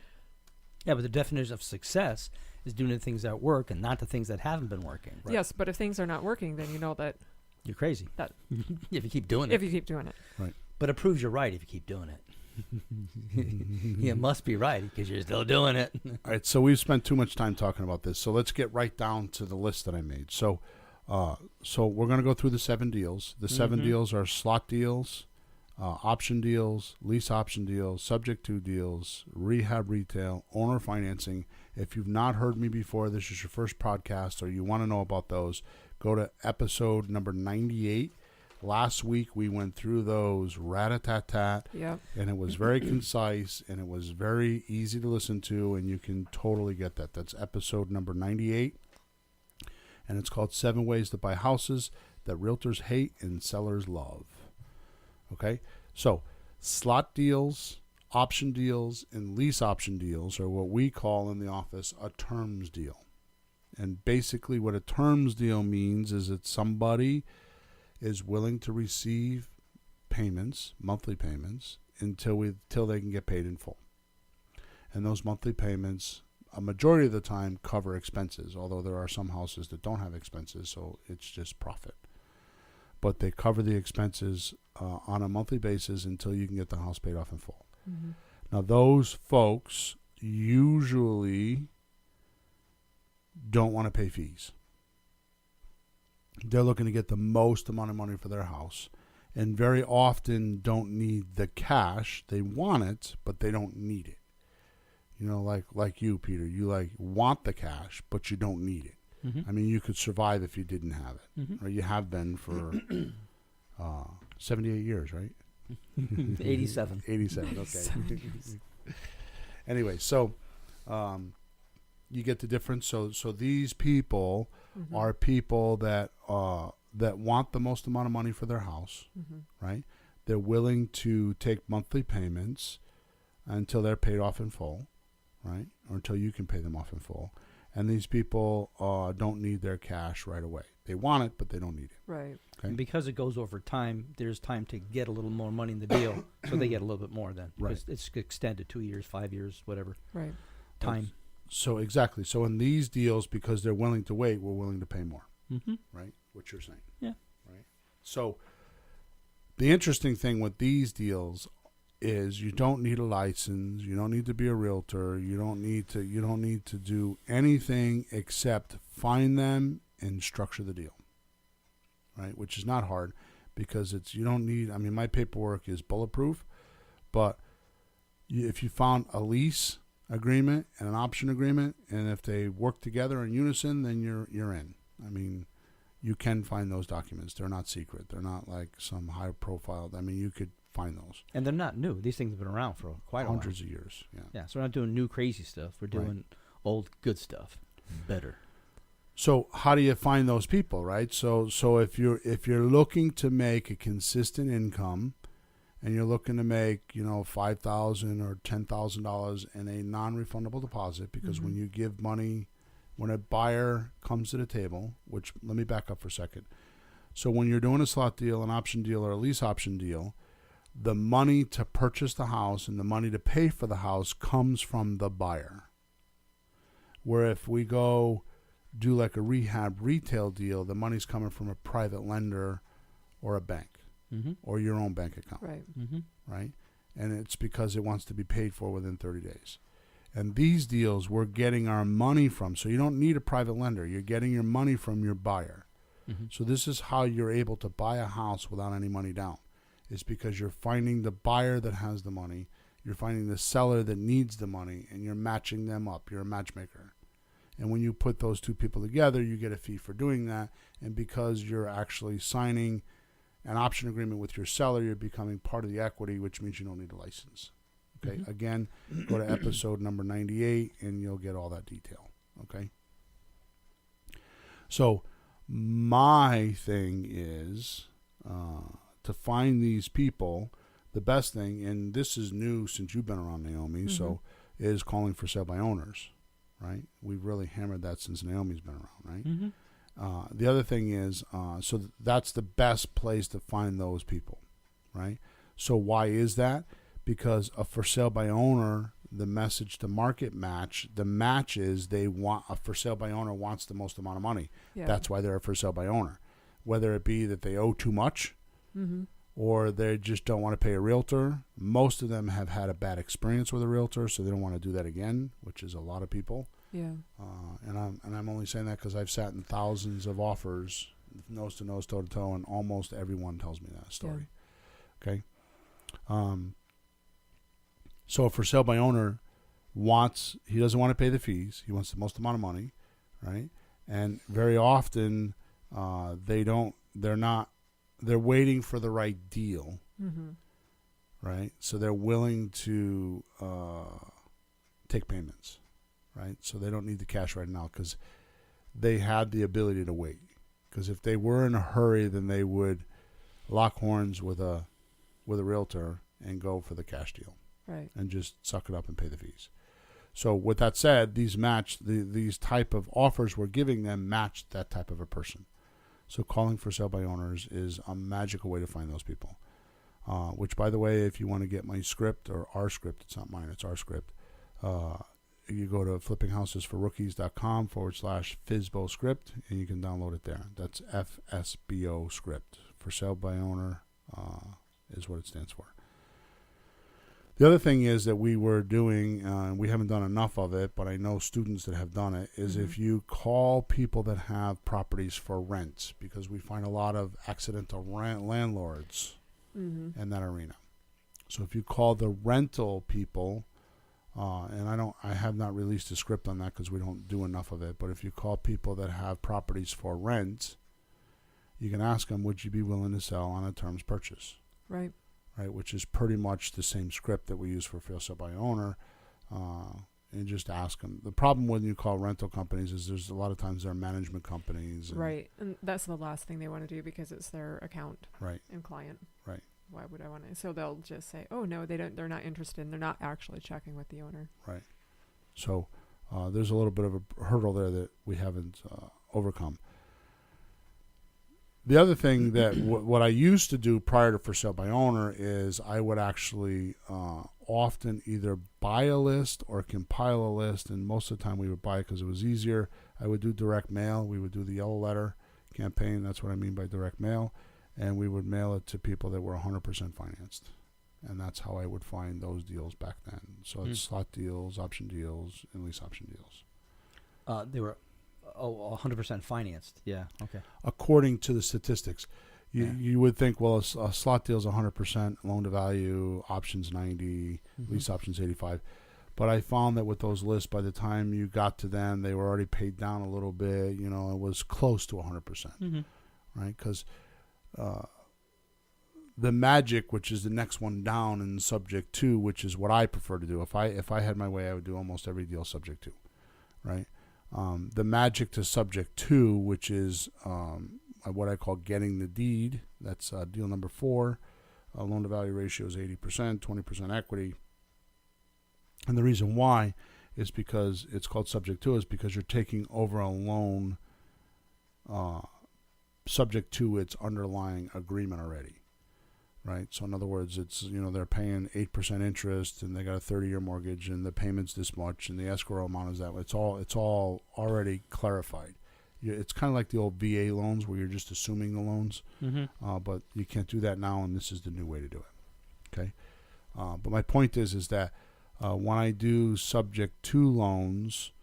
Yeah, but the definition of success is doing the things that work and not the things that haven't been working. Right. Yes, but if things are not working, then you know that You're crazy. That- if you keep doing it. if you keep doing it. But it proves you're right if you keep doing it. You must be right because you're still doing it. All right, so we've spent too much time talking about this. So let's get right down to the list that I made. So we're going to go through the 7 deals. The 7 deals are slot deals, option deals, lease option deals, subject to deals, rehab retail, owner financing. If you've not heard me before, this is your first podcast, or you want to know about those, go to episode number 98. Last week we went through those rat-a-tat-tat, Yep. and it was very concise, and it was very easy to listen to, and you can totally get that. That's episode number 98, and it's called 7 Ways to Buy Houses That Realtors Hate and Sellers Love. Okay? So, slot deals, option deals, and lease option deals are what we call in the office a terms deal. And basically what a terms deal means is that somebody is willing to receive payments, monthly payments, until they can get paid in full. And those monthly payments, a majority of the time, cover expenses, although there are some houses that don't have expenses, so it's just profit. But they cover the expenses on a monthly basis until you can get the house paid off in full. Mm-hmm. Now, those folks usually don't want to pay fees. They're looking to get the most amount of money for their house, and very often don't need the cash. They want it, but they don't need it. You know, like you, Peter, you want the cash, but you don't need it. Mm-hmm. I mean, you could survive if you didn't have it. Mm-hmm. Or you have been for 78 years, right? 87. 87, okay. Anyway, so you get the difference. So these people Mm-hmm. are people that want the most amount of money for their house, Mm-hmm. right? They're willing to take monthly payments until they're paid off in full, right? Or until you can pay them off in full. And these people don't need their cash right away. They want it, but they don't need it. Right. Okay. And because it goes over time, there's time to get a little more money in the deal, so they get a little bit more then. Right. Because it's extended 2 years, 5 years, whatever Right. time. So exactly. So in these deals, because they're willing to wait, we're willing to pay more, Mm-hmm. right? What you're saying. Yeah. Right. So the interesting thing with these deals is you don't need a license, you don't need to be a realtor, you don't need to do anything except find them and structure the deal. Right? Which is not hard, because my paperwork is bulletproof, but if you found a lease agreement and an option agreement, and if they work together in unison, then you're in. I mean, you can find those documents. They're not secret. They're not like some high profile. I mean, you could find those. And they're not new. These things have been around for quite a while. Hundreds of years. Yeah. Yeah, so we're not doing new crazy stuff. We're doing old good stuff. Better. So how do you find those people, right? So if you're looking to make a consistent income, and you're looking to make $5,000 or $10,000 in a non-refundable deposit, because Mm-hmm. when you give money, when a buyer comes to the table, which, let me back up for a second. So when you're doing a slot deal, an option deal, or a lease option deal, the money to purchase the house and the money to pay for the house comes from the buyer. Where if we go do like a rehab retail deal, the money's coming from a private lender or a bank, Mm-hmm. or your own bank account, Right. Mm-hmm. right? And it's because it wants to be paid for within 30 days. And these deals we're getting our money from, so you don't need a private lender. You're getting your money from your buyer. Mm-hmm. So this is how you're able to buy a house without any money down. It's because you're finding the buyer that has the money, you're finding the seller that needs the money, and you're matching them up. You're a matchmaker. And when you put those two people together, you get a fee for doing that. And because you're actually signing an option agreement with your seller, you're becoming part of the equity, which means you don't need a license. Okay. Mhm. Again, go to episode number 98 and you'll get all that detail. Okay. So my thing is to find these people. The best thing, and this is new since you've been around, Naomi, so is calling for sale by owners, right? We've really hammered that since Naomi's been around, right? Mm-hmm. The other thing is, that's the best place to find those people, right? So why is that? Because a for sale by owner, the message to market match, the match is a for sale by owner wants the most amount of money. Yeah. That's why they're a for sale by owner. Whether it be that they owe too much, Mm-hmm. or they just don't want to pay a realtor. Most of them have had a bad experience with a realtor, so they don't want to do that again, which is a lot of people. Yeah. And I'm only saying that because I've sat in thousands of offers, nose to nose, toe to toe, and almost everyone tells me that story. Okay. So a for sale by owner he doesn't want to pay the fees. He wants the most amount of money, right? And very often they're waiting for the right deal, Mm-hmm. right? So they're willing to take payments, right? So they don't need the cash right now because they had the ability to wait. Because if they were in a hurry, then they would lock horns with a realtor and go for the cash deal Right. and just suck it up and pay the fees. So with that said, these type of offers we're giving them match that type of a person. So calling for sale by owners is a magical way to find those people. Which, by the way, if you want to get my script or our script, it's not mine, it's our script. You go to flippinghousesforrookies.com/FSBO script, and you can download it there. That's FSBO script. For sale by owner is what it stands for. The other thing is that we were doing, we haven't done enough of it, but I know students that have done it, is if you call people that have properties for rent, because we find a lot of accidental landlords in that arena. So if you call the rental people, and I have not released a script on that because we don't do enough of it, but if you call people that have properties for rent, you can ask them, would you be willing to sell on a terms purchase? Right. Right, which is pretty much the same script that we use for sale by owner, and just ask them. The problem when you call rental companies is there's a lot of times they're management companies. Right, and that's the last thing they want to do because it's their account and client. Right. Why would I want to? So they'll just say, oh, no, they don't. They're not interested. And they're not actually checking with the owner. Right. So there's a little bit of a hurdle there that we haven't overcome. The other thing that what I used to do prior to for sale by owner is I would actually often either buy a list or compile a list, and most of the time we would buy it because it was easier. I would do direct mail. We would do the yellow letter campaign. That's what I mean by direct mail. And we would mail it to people that were 100% financed. And that's how I would find those deals back then. So it's slot deals, option deals, and lease option deals. They were 100% financed. Yeah. Okay. According to the statistics. You would think, well, a slot deal is 100% loan to value, options 90, lease options 85. But I found that with those lists, by the time you got to them, they were already paid down a little bit. You know, it was close to 100%, right? Because the magic, which is the next one down in subject to, which is what I prefer to do. If I had my way, I would do almost every deal subject to, right? The magic to subject to, which is what I call getting the deed. That's deal number 4. Loan to value ratio is 80%, 20% equity. And the reason why is because it's called subject to is because you're taking over a loan subject to its underlying agreement already, right? So in other words, it's, they're paying 8% interest and they got a 30-year mortgage and the payment's this much and the escrow amount is that. It's all already clarified. It's kind of like the old VA loans where you're just assuming the loans, but you can't do that now, and this is the new way to do it. Okay, but my point is that when I do subject to loans,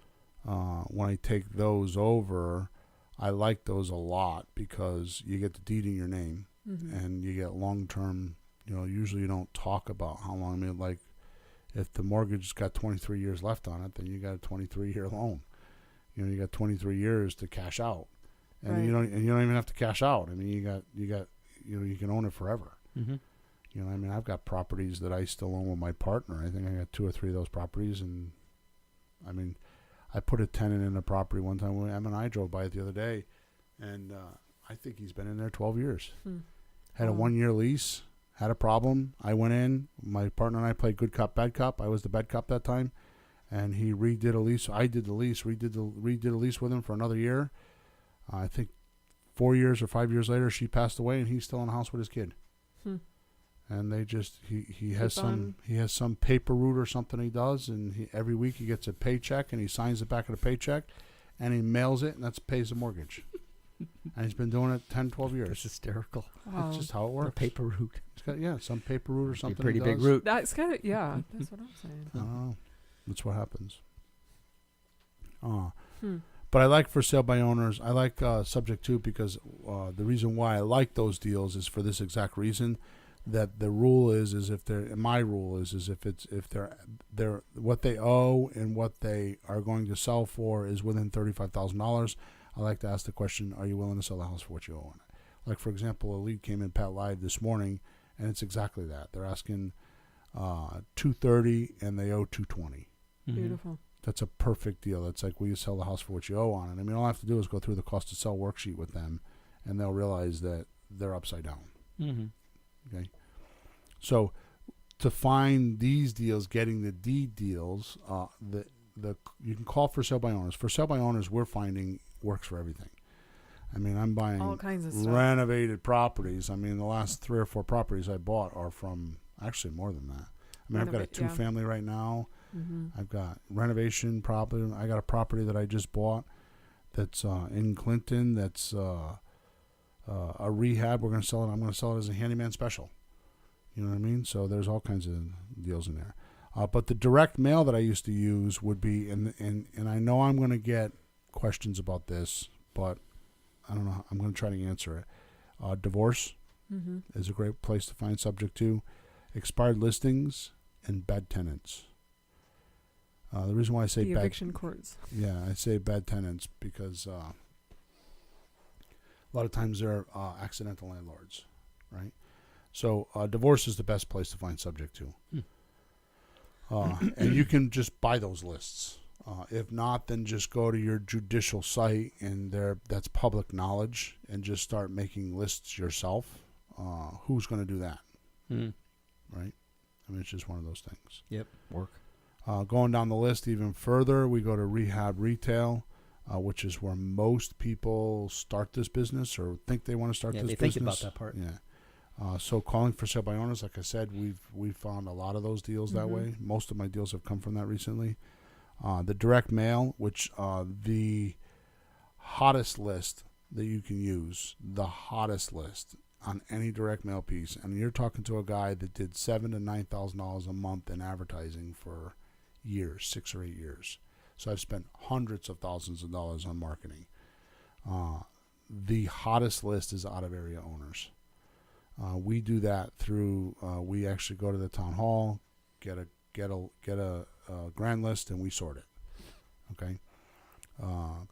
when I take those over, I like those a lot because you get the deed in your name and you get long-term, usually you don't talk about how long. I mean, like if the mortgage's got 23 years left on it, then you got a 23-year loan. You got 23 years to cash out. And you don't even have to cash out. I mean, you can own it forever. I mean, I've got properties that I still own with my partner. I think I got 2 or 3 of those properties, and I mean, I put a tenant in a property one time. Em and I drove by it the other day, and I think he's been in there 12 years. Had a 1-year lease, had a problem. I went in. My partner and I played good cop, bad cop. I was the bad cop that time, and he redid a lease. I did the lease, redid a lease with him for another year. I think 4 years or 5 years later, she passed away, and he's still in the house with his kid. And they just he has some paper route or something he does, and every week he gets a paycheck and he signs the back of the paycheck, and he mails it, and that pays the mortgage. And he's been doing it 10, 12 years. It's hysterical. Wow. That's just how it works. The paper route. It's got some paper route or something. Pretty big route. That's kind of that's what I'm saying. I don't know. That's what happens. But I like for sale by owners. I like subject to because the reason why I like those deals is for this exact reason. That the rule is if they're my rule is if they're what they owe and what they are going to sell for is within $35,000. I like to ask the question: are you willing to sell the house for what you owe on it? Like for example, a lead came in Pat Live this morning, and it's exactly that. They're asking $230 and they owe $220. Beautiful. That's a perfect deal. That's like, will you sell the house for what you owe on it? I mean, all I have to do is go through the cost to sell worksheet with them, and they'll realize that they're upside down. Okay, so to find these deals, getting the deed deals, you can call for sale by owners. For sale by owners, we're finding works for everything. I mean, I'm buying all kinds of stuff. Renovated properties. I mean, the last 3 or 4 properties I bought are from actually more than that. I mean, I've got a 2-family right now. I've got renovation property. I got a property that I just bought that's in Clinton. That's a rehab. We're going to sell it. I'm going to sell it as a handyman special. You know what I mean? So there's all kinds of deals in there. But the direct mail that I used to use would be, and I know I'm going to get questions about this, but I don't know. I'm going to try to answer it. Divorce is a great place to find subject to. Expired listings and bad tenants. The reason why I say the bad eviction courts. Yeah, I say bad tenants because a lot of times they're accidental landlords, right? So divorce is the best place to find subject to. And you can just buy those lists. If not, then just go to your judicial site, and that's public knowledge, and just start making lists yourself. Who's going to do that? Right? I mean, it's just one of those things. Yep. Work. Going down the list even further, we go to rehab retail, which is where most people start this business or think they want to start this business. Yeah, they think about that part. Yeah. So calling for sale by owners, like I said, we've found a lot of those deals that way. Most of my deals have come from that recently. The direct mail, which the hottest list that you can use, the hottest list on any direct mail piece, and you're talking to a guy that did $7,000 to $9,000 a month in advertising for years, 6 or 8 years. So I've spent hundreds of thousands of dollars on marketing. The hottest list is out of area owners. We do that through. We actually go to the town hall, get a grand list, and we sort it. Okay,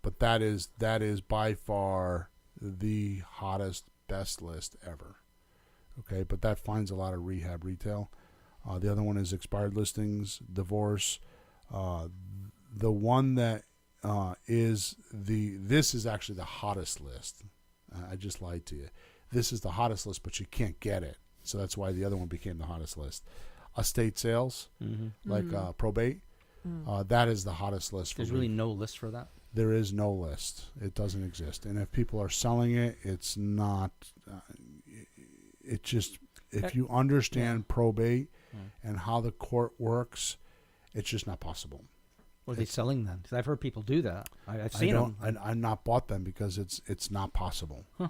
but that is by far the hottest, best list ever. Okay, but that finds a lot of rehab retail. The other one is expired listings, divorce. The one that this is actually the hottest list. I just lied to you. This is the hottest list, but you can't get it. So that's why the other one became the hottest list. Estate sales, like probate, that is the hottest list. There's really no list for that? There is no list. It doesn't exist. And if people are selling it, it's not, it just, if you understand probate and how the court works, it's just not possible. What are they selling then? Because I've heard people do that. I've seen them. I've not bought them because it's not possible. Huh.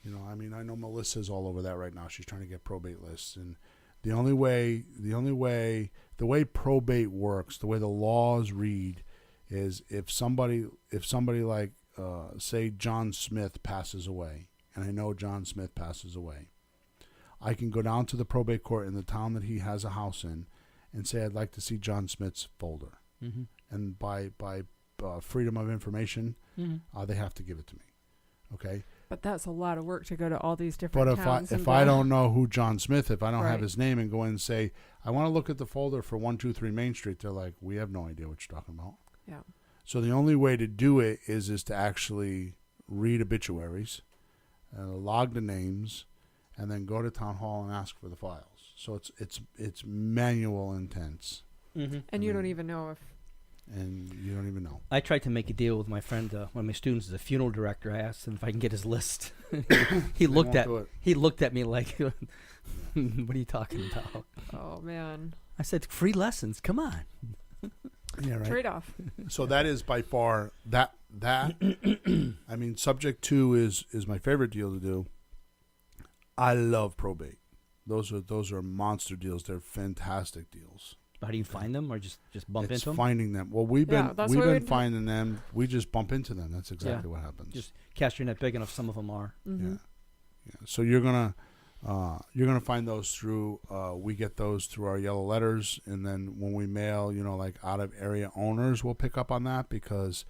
You know, I mean, I know Melissa's all over that right now. She's trying to get probate lists, and the way probate works, the way the laws read, is if somebody like say John Smith passes away, and I know John Smith passes away, I can go down to the probate court in the town that he has a house in, and say I'd like to see John Smith's folder, and by freedom of information, they have to give it to me. Okay. But that's a lot of work to go to all these different towns. But if I don't know who John Smith, if I don't have his name, and go in and say, I want to look at the folder for 123 Main Street, they're like, we have no idea what you're talking about. Yeah. So the only way to do it is to actually read obituaries, log the names, and then go to town hall and ask for the files. So it's manual intense. And you don't even know if. And you don't even know. I tried to make a deal with my friend. One of my students is a funeral director. I asked him if I can get his list. he looked at me like, "What are you talking about?" Oh man! I said, "Free lessons. Come on." Yeah, right. Trade off. So that is by far that. I mean, subject to is my favorite deal to do. I love probate. Those are monster deals. They're fantastic deals. How do you find them, or just bump into them? It's finding them. Well, we've been finding them. We just bump into them. That's exactly what happens. Just cast your net big enough. Some of them are. Yeah. So you're gonna find those through. We get those through our yellow letters, and then when we mail, like out of area owners, we'll pick up on that because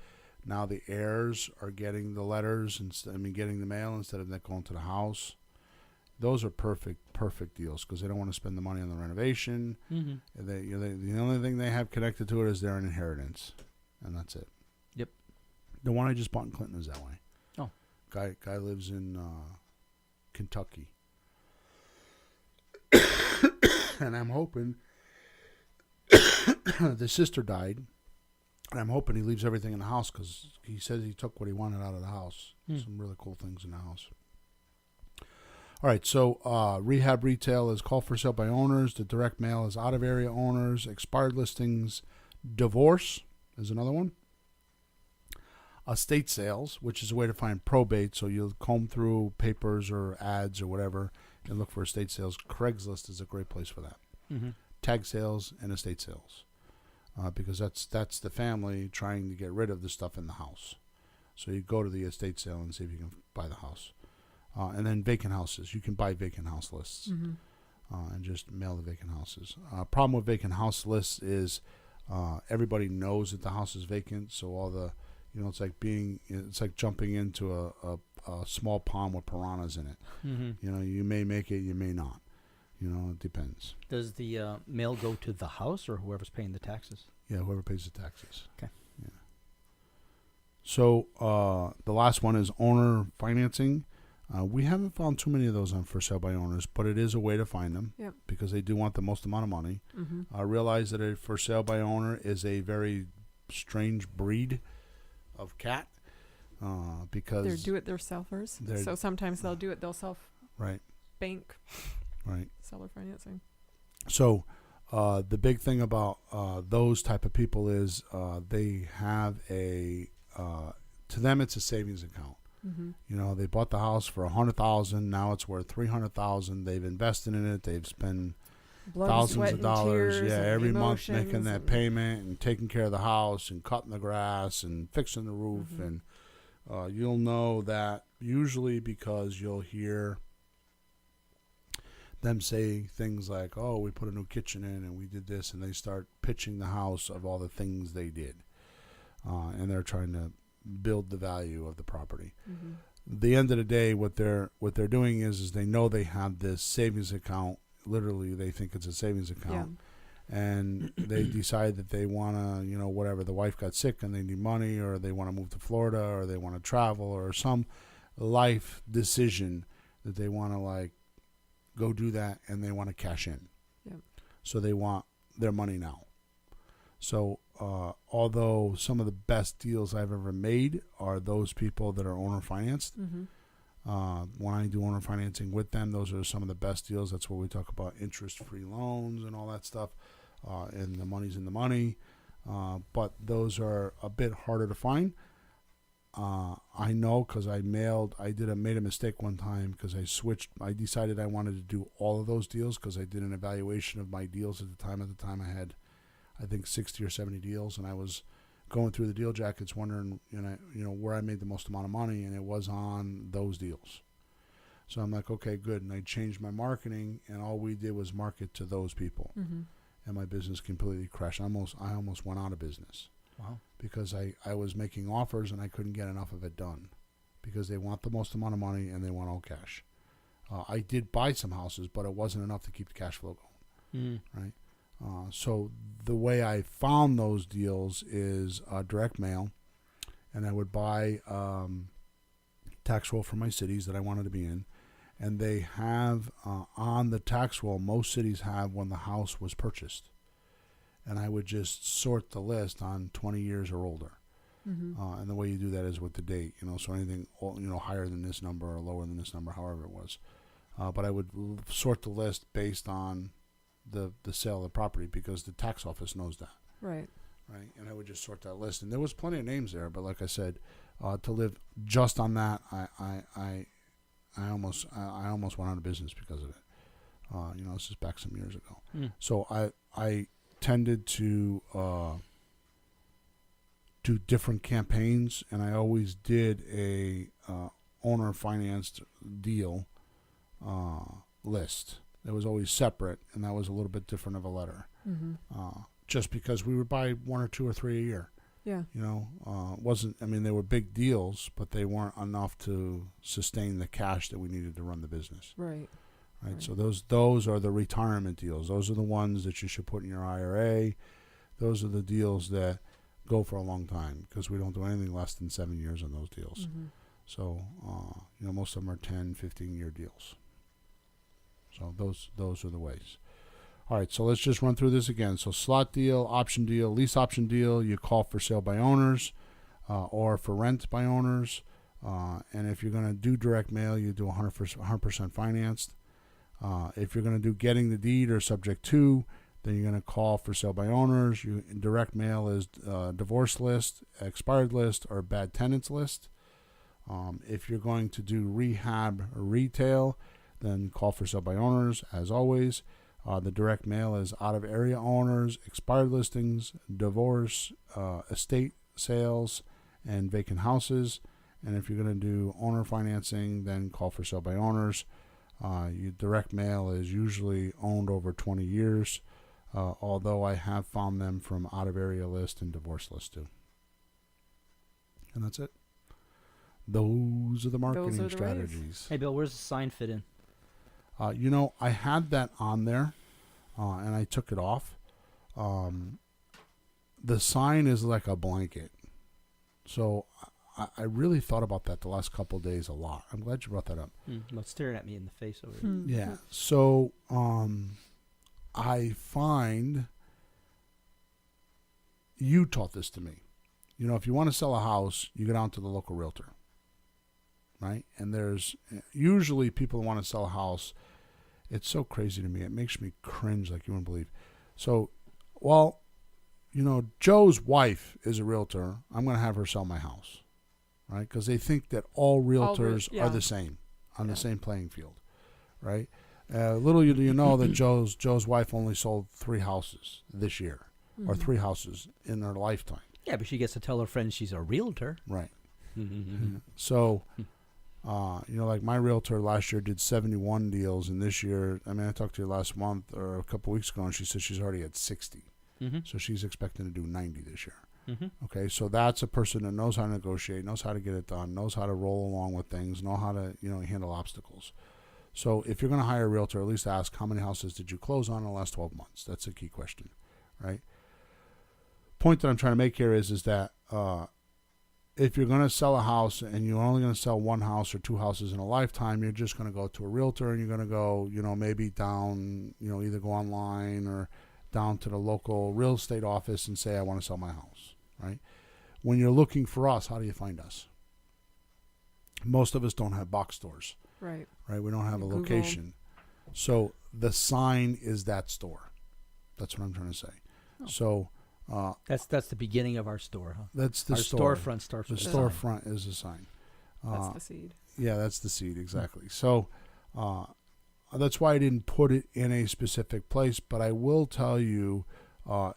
now the heirs are getting the letters and getting the mail instead of that going to the house. Those are perfect deals because they don't want to spend the money on the renovation. The only thing they have connected to it is their inheritance, and that's it. Yep. The one I just bought in Clinton is that way. Oh. Guy lives in Kentucky. And I'm hoping the sister died, and I'm hoping he leaves everything in the house because he says he took what he wanted out of the house. Some really cool things in the house. All right, so rehab retail is call for sale by owners. The direct mail is out of area owners. Expired listings, divorce is another one. Estate sales, which is a way to find probate. So you'll comb through papers or ads or whatever and look for estate sales. Craigslist is a great place for that. Mm-hmm. Tag sales and estate sales, because that's the family trying to get rid of the stuff in the house. So you go to the estate sale and see if you can buy the house. And then vacant houses. You can buy vacant house lists and just mail the vacant houses. Problem with vacant house lists is everybody knows that the house is vacant. So all the, it's like jumping into a small pond with piranhas in it. Mm-hmm. You may make it, you may not. It depends. Does the mail go to the house or whoever's paying the taxes? Yeah, whoever pays the taxes. Okay. Yeah. So the last one is owner financing. We haven't found too many of those on for sale by owners, but it is a way to find them because they do want the most amount of money. I realize that a for sale by owner is a very strange breed of cat because they're do-it-yourselfers. So sometimes they'll do it themselves. Right. Bank. Right. Seller financing. So the big thing about those type of people is they have to them it's a savings account. They bought the house for $100,000. Now it's worth $300,000. They've invested in it. They've spent thousands of dollars, every month making that payment and taking care of the house and cutting the grass and fixing the roof. And you'll know that usually because you'll hear them say things like, "Oh, we put a new kitchen in and we did this," and they start pitching the house of all the things they did, and they're trying to build the value of the property. The end of the day, what they're doing is they know they have this savings account. Literally, they think it's a savings account, and they decide that they want to, whatever. The wife got sick and they need money, or they want to move to Florida, or they want to travel, or some life decision that they want to go do that, and they want to cash in. So they want their money now. So although some of the best deals I've ever made are those people that are owner financed, when I do owner financing with them, those are some of the best deals. That's where we talk about interest-free loans and all that stuff, and the money's in the money. But those are a bit harder to find. I know because I made a mistake one time because I decided I wanted to do all of those deals because I did an evaluation of my deals at the time. At the time I had, I think 60 or 70 deals, and I was going through the deal jackets wondering, where I made the most amount of money, and it was on those deals. So I'm like, okay, good. And I changed my marketing, and all we did was market to those people. And my business completely crashed. I almost went out of business. Wow. Because I was making offers and I couldn't get enough of it done because they want the most amount of money and they want all cash. I did buy some houses, but it wasn't enough to keep the cash flow going. Right. So the way I found those deals is direct mail, and I would buy tax roll from my cities that I wanted to be in, and they have on the tax roll, most cities have when the house was purchased. And I would just sort the list on 20 years or older. And the way you do that is with the date, so anything, higher than this number or lower than this number, however it was. But I would sort the list based on the sale of the property because the tax office knows that. Right. And I would just sort that list. And there was plenty of names there, but like I said, to live just on that, I almost went out of business because of it. This is back some years ago. So I tended to do different campaigns, and I always did a owner financed deal list. It was always separate, and that was a little bit different of a letter. Just because we would buy 1 or 2 or 3 a year. They were big deals, but they weren't enough to sustain the cash that we needed to run the business. Right. So those are the retirement deals. Those are the ones that you should put in your IRA. Those are the deals that go for a long time because we don't do anything less than 7 years on those deals. So, most of them are 10, 15-year deals. So those are the ways. All right, so let's just run through this again. So slot deal, option deal, lease option deal, you call for sale by owners or for rent by owners. And if you're going to do direct mail, you do 100% financed. If you're going to do getting the deed or subject to, then you're going to call for sale by owners. Direct mail is divorce list, expired list, or bad tenants list. If you're going to do rehab or retail, then call for sale by owners, as always. The direct mail is out-of-area owners, expired listings, divorce, estate sales, and vacant houses. And if you're going to do owner financing, then call for sale by owners. Direct mail is usually owned over 20 years, although I have found them from out-of-area list and divorce list too. And that's it. Those are the marketing strategies. Hey, Bill, where's the sign fit in? I had that on there, and I took it off. The sign is like a blanket. So I really thought about that the last couple of days a lot. I'm glad you brought that up. Well, staring at me in the face over here. Yeah. So I find you taught this to me. If you want to sell a house, you go down to the local realtor, right? And there's usually people who want to sell a house. It's so crazy to me. It makes me cringe like you wouldn't believe. So, Joe's wife is a realtor. I'm going to have her sell my house, right? Because they think that all realtors are the same, on the same playing field, right? Little do you know that Joe's wife only sold 3 houses this year, or 3 houses in her lifetime. Yeah, but she gets to tell her friends she's a realtor. Right. So, like my realtor last year did 71 deals, and this year, I talked to her last month or a couple weeks ago, and she said she's already at 60. So she's expecting to do 90 this year. Okay, so that's a person that knows how to negotiate, knows how to get it done, knows how to roll along with things, know how to handle obstacles. So if you're going to hire a realtor, at least ask, how many houses did you close on in the last 12 months? That's a key question, right? Point that I'm trying to make here is that if you're going to sell a house and you're only going to sell 1 house or 2 houses in a lifetime, you're just going to go to a realtor and you're going to go, maybe down, either go online or down to the local real estate office and say, I want to sell my house, right? When you're looking for us, how do you find us? Most of us don't have box stores. Right. Right. We don't have a Google. location. So the sign is that store. That's what I'm trying to say. Oh. So that's the beginning of our store, huh? That's the our store. storefront starts The with storefront is a sign. That's the seed. Yeah, that's the seed, exactly. So that's why I didn't put it in a specific place, but I will tell you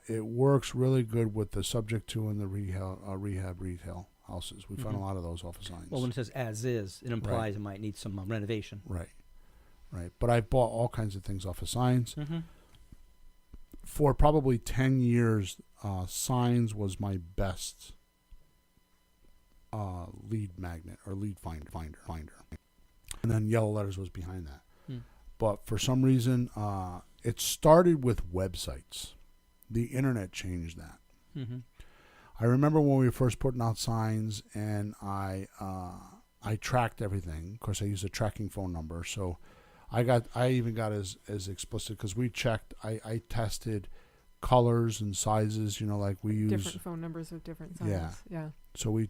it works really good with the subject to and the rehab retail houses. We find a lot of those off of signs. Well, when it says as is, it implies it might need some renovation. Right. But I've bought all kinds of things off of signs. For probably 10 years, signs was my best lead magnet or lead finder. And then yellow letters was behind that. But for some reason, it started with websites. The internet changed that. I remember when we were first putting out signs, and I tracked everything. Of course, I used a tracking phone number, so I even got as explicit because we checked. I tested colors and sizes. Like we use different phone numbers with different signs. Yeah. So we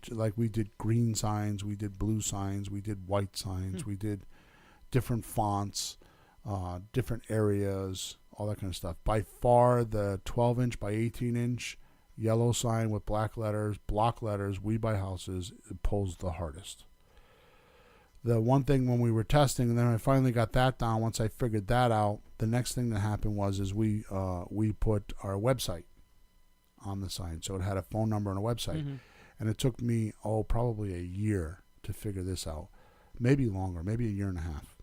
did green signs, we did blue signs, we did white signs, we did different fonts, different areas, all that kind of stuff. By far, the 12-inch by 18-inch yellow sign with black letters, block letters, we buy houses, it pulls the hardest. The one thing when we were testing, and then I finally got that down, once I figured that out, the next thing that happened was we put our website on the sign. So it had a phone number and a website. And it took me, probably a year to figure this out. Maybe longer, maybe a year and a half.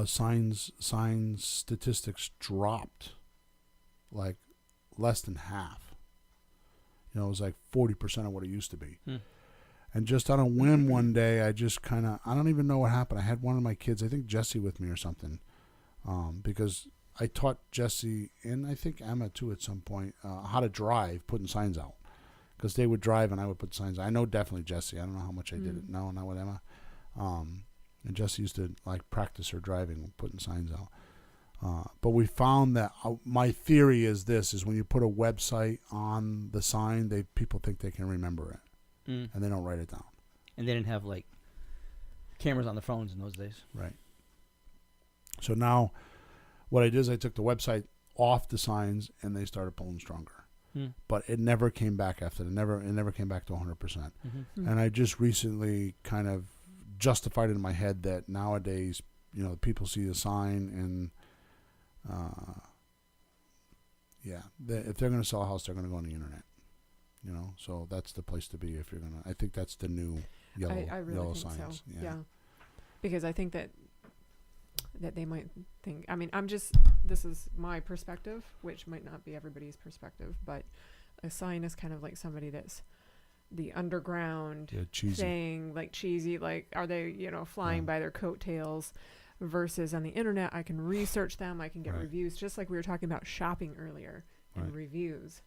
Signs statistics dropped like less than half. It was like 40% of what it used to be. And just on a whim one day, I just I don't even know what happened. I had one of my kids, I think Jesse with me or something, because I taught Jesse and I think Emma too at some point how to drive, putting signs out. Because they would drive and I would put signs out. I know definitely Jesse. I don't know how much I did it. No, not with Emma. And Jesse used to practice her driving, putting signs out. But we found that my theory is when you put a website on the sign, people think they can remember it. And they don't write it down. And they didn't have like cameras on the phones in those days. Right. So now what I did is I took the website off the signs and they started pulling stronger. But it never came back after that. It never came back to 100%. And I just recently kind of justified it in my head that nowadays, you know, people see the sign and, if they're going to sell a house, they're going to go on the internet. You know, so that's the place to be if you're going to. I think that's the new yellow I really yellow think signs. so. Yeah. Because I think that they might think, I mean, this is my perspective, which might not be everybody's perspective, but a sign is kind of like somebody that's the underground cheesy thing, like cheesy, like are they, you know, flying by their coattails, versus on the internet, I can research them, I can get reviews, just like we were talking about shopping earlier and reviews.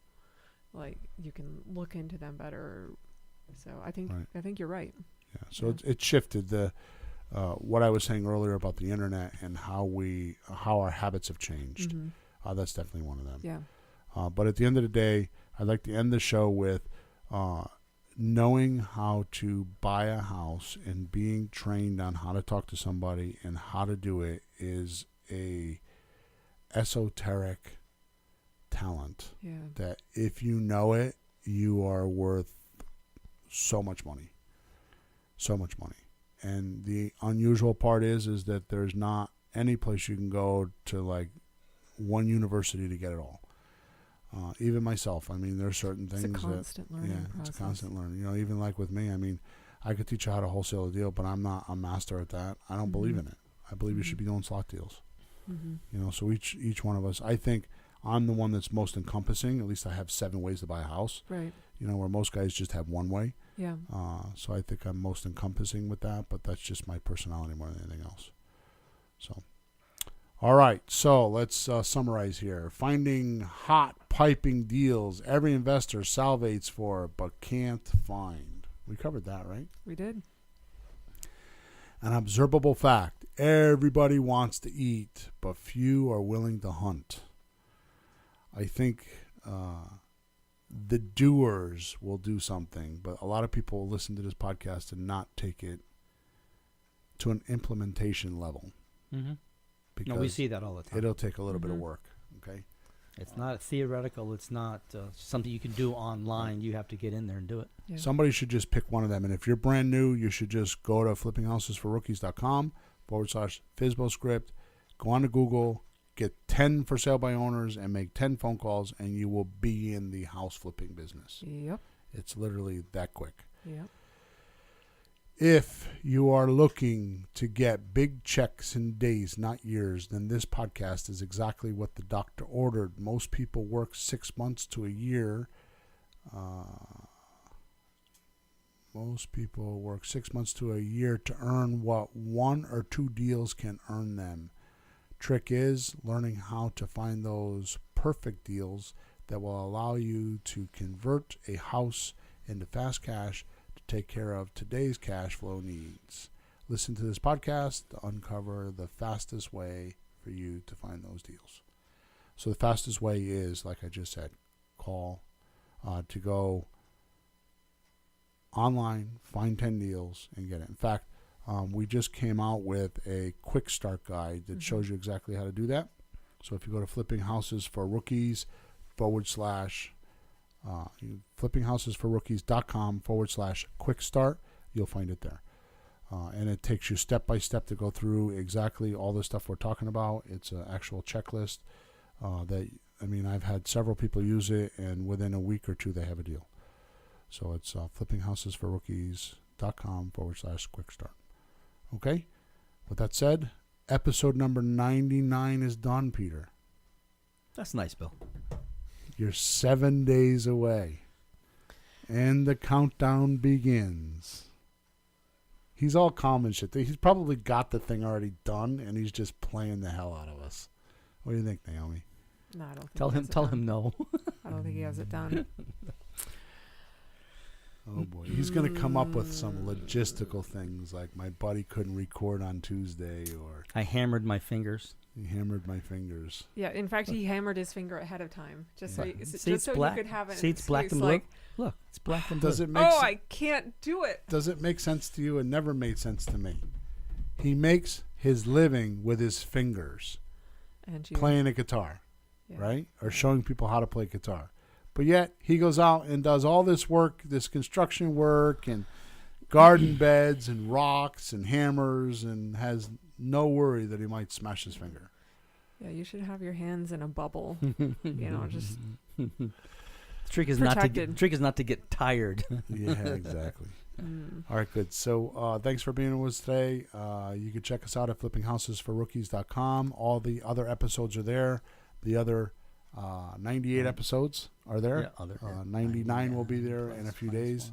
Like you can look into them better. So I think you're right. Yeah. So it shifted the what I was saying earlier about the internet and how our habits have changed. That's definitely one of them. Yeah. But at the end of the day, I'd like to end the show with knowing how to buy a house and being trained on how to talk to somebody and how to do it is a esoteric talent that if you know it, you are worth so much money. And the unusual part is that there's not any place you can go to like one university to get it all. Even myself, I mean, there's certain things it's a constant learning process. It's a constant learning. You know, even like with me, I mean, I could teach you how to wholesale a deal, but I'm not a master at that. I don't believe in it. I believe you should be doing slot deals. You know, so each one of us, I think I'm the one that's most encompassing. At least I have 7 ways to buy a house. Right. You know, where most guys just have one way. Yeah. So I think I'm most encompassing with that, but that's just my personality more than anything else. So, all right. So let's summarize here. Finding hot piping deals every investor salivates for but can't find. We covered that, right? We did. An observable fact. Everybody wants to eat, but few are willing to hunt. I think the doers will do something, but a lot of people will listen to this podcast and not take it to an implementation level. No, we see that all the time. It'll take a little bit of work, okay? It's not theoretical. It's not something you can do online. You have to get in there and do it. Yeah. Somebody should just pick one of them. And if you're brand new, you should just go to flippinghousesforrookies.com/FSBO script, go on to Google, get 10 for sale by owners, and make 10 phone calls, and you will be in the house flipping business. Yep. It's literally that quick. Yep. If you are looking to get big checks in days, not years, then this podcast is exactly what the doctor ordered. Most people work 6 months to a year. Most people work 6 months to a year to earn what 1 or 2 deals can earn them. Trick is learning how to find those perfect deals that will allow you to convert a house into fast cash to take care of today's cash flow needs. Listen to this podcast to uncover the fastest way for you to find those deals. So the fastest way is, like I just said, call to go online, find 10 deals, and get it. In fact, we just came out with a quick start guide that shows you exactly how to do that. So if you go to flippinghousesforrookies.com/quick start, you'll find it there. And it takes you step by step to go through exactly all the stuff we're talking about. It's an actual checklist I've had several people use it, and within a week or two, they have a deal. So it's flippinghousesforrookies.com/quick start. Okay? With that said, episode number 99 is done, Peter. That's nice, Bill. You're 7 days away. And the countdown begins. He's all calm and shit. He's probably got the thing already done, and he's just playing the hell out of us. What do you think, Naomi? No, I don't think Tell him no. I don't think he has it done. Oh boy, he's going to come up with some logistical things like my buddy couldn't record on Tuesday, or I hammered my fingers. he hammered my fingers. Yeah, in fact, he hammered his finger ahead of time just so, Yeah. just See, it's so black. you could have an See, it's black excuse, and blue. like, Look, it's black and blue. Does it make oh, sen- I can't do it. Does it make sense to you? It never made sense to me. He makes his living with his fingers, And you, playing a guitar, yeah. right? Or showing people how to play guitar. But yet he goes out and does all this work, this construction work and garden beds and rocks and hammers, and has no worry that he might smash his finger. Yeah, you should have your hands in a bubble. Just The trick is not to get tired. Yeah, exactly. All right, good. So thanks for being with us today. You can check us out at flippinghousesforrookies.com. All the other episodes are there. The other 98 episodes are there. Yeah, 99 will be there in a few days.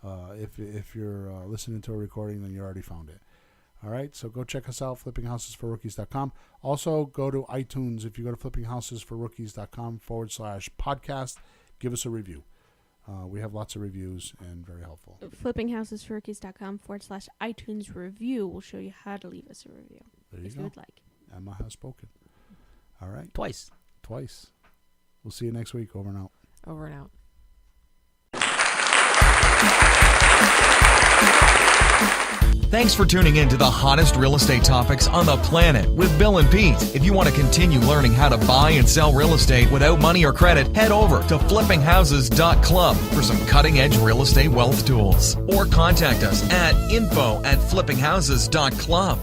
If you're listening to a recording, then you already found it. All right, so go check us out, flippinghousesforrookies.com. Also, go to iTunes. If you go to flippinghousesforrookies.com/podcast, give us a review. We have lots of reviews and very helpful. flippinghousesforrookies.com/iTunes review will show you how to leave us a review There you if go. you would like. Emma has spoken. All right. Twice. We'll see you next week. Over and out. over and out. Thanks for tuning in to the hottest real estate topics on the planet with Bill and Pete. If you want to continue learning how to buy and sell real estate without money or credit, head over to flippinghouses.club for some cutting-edge real estate wealth tools. Or contact us at info@flippinghouses.club.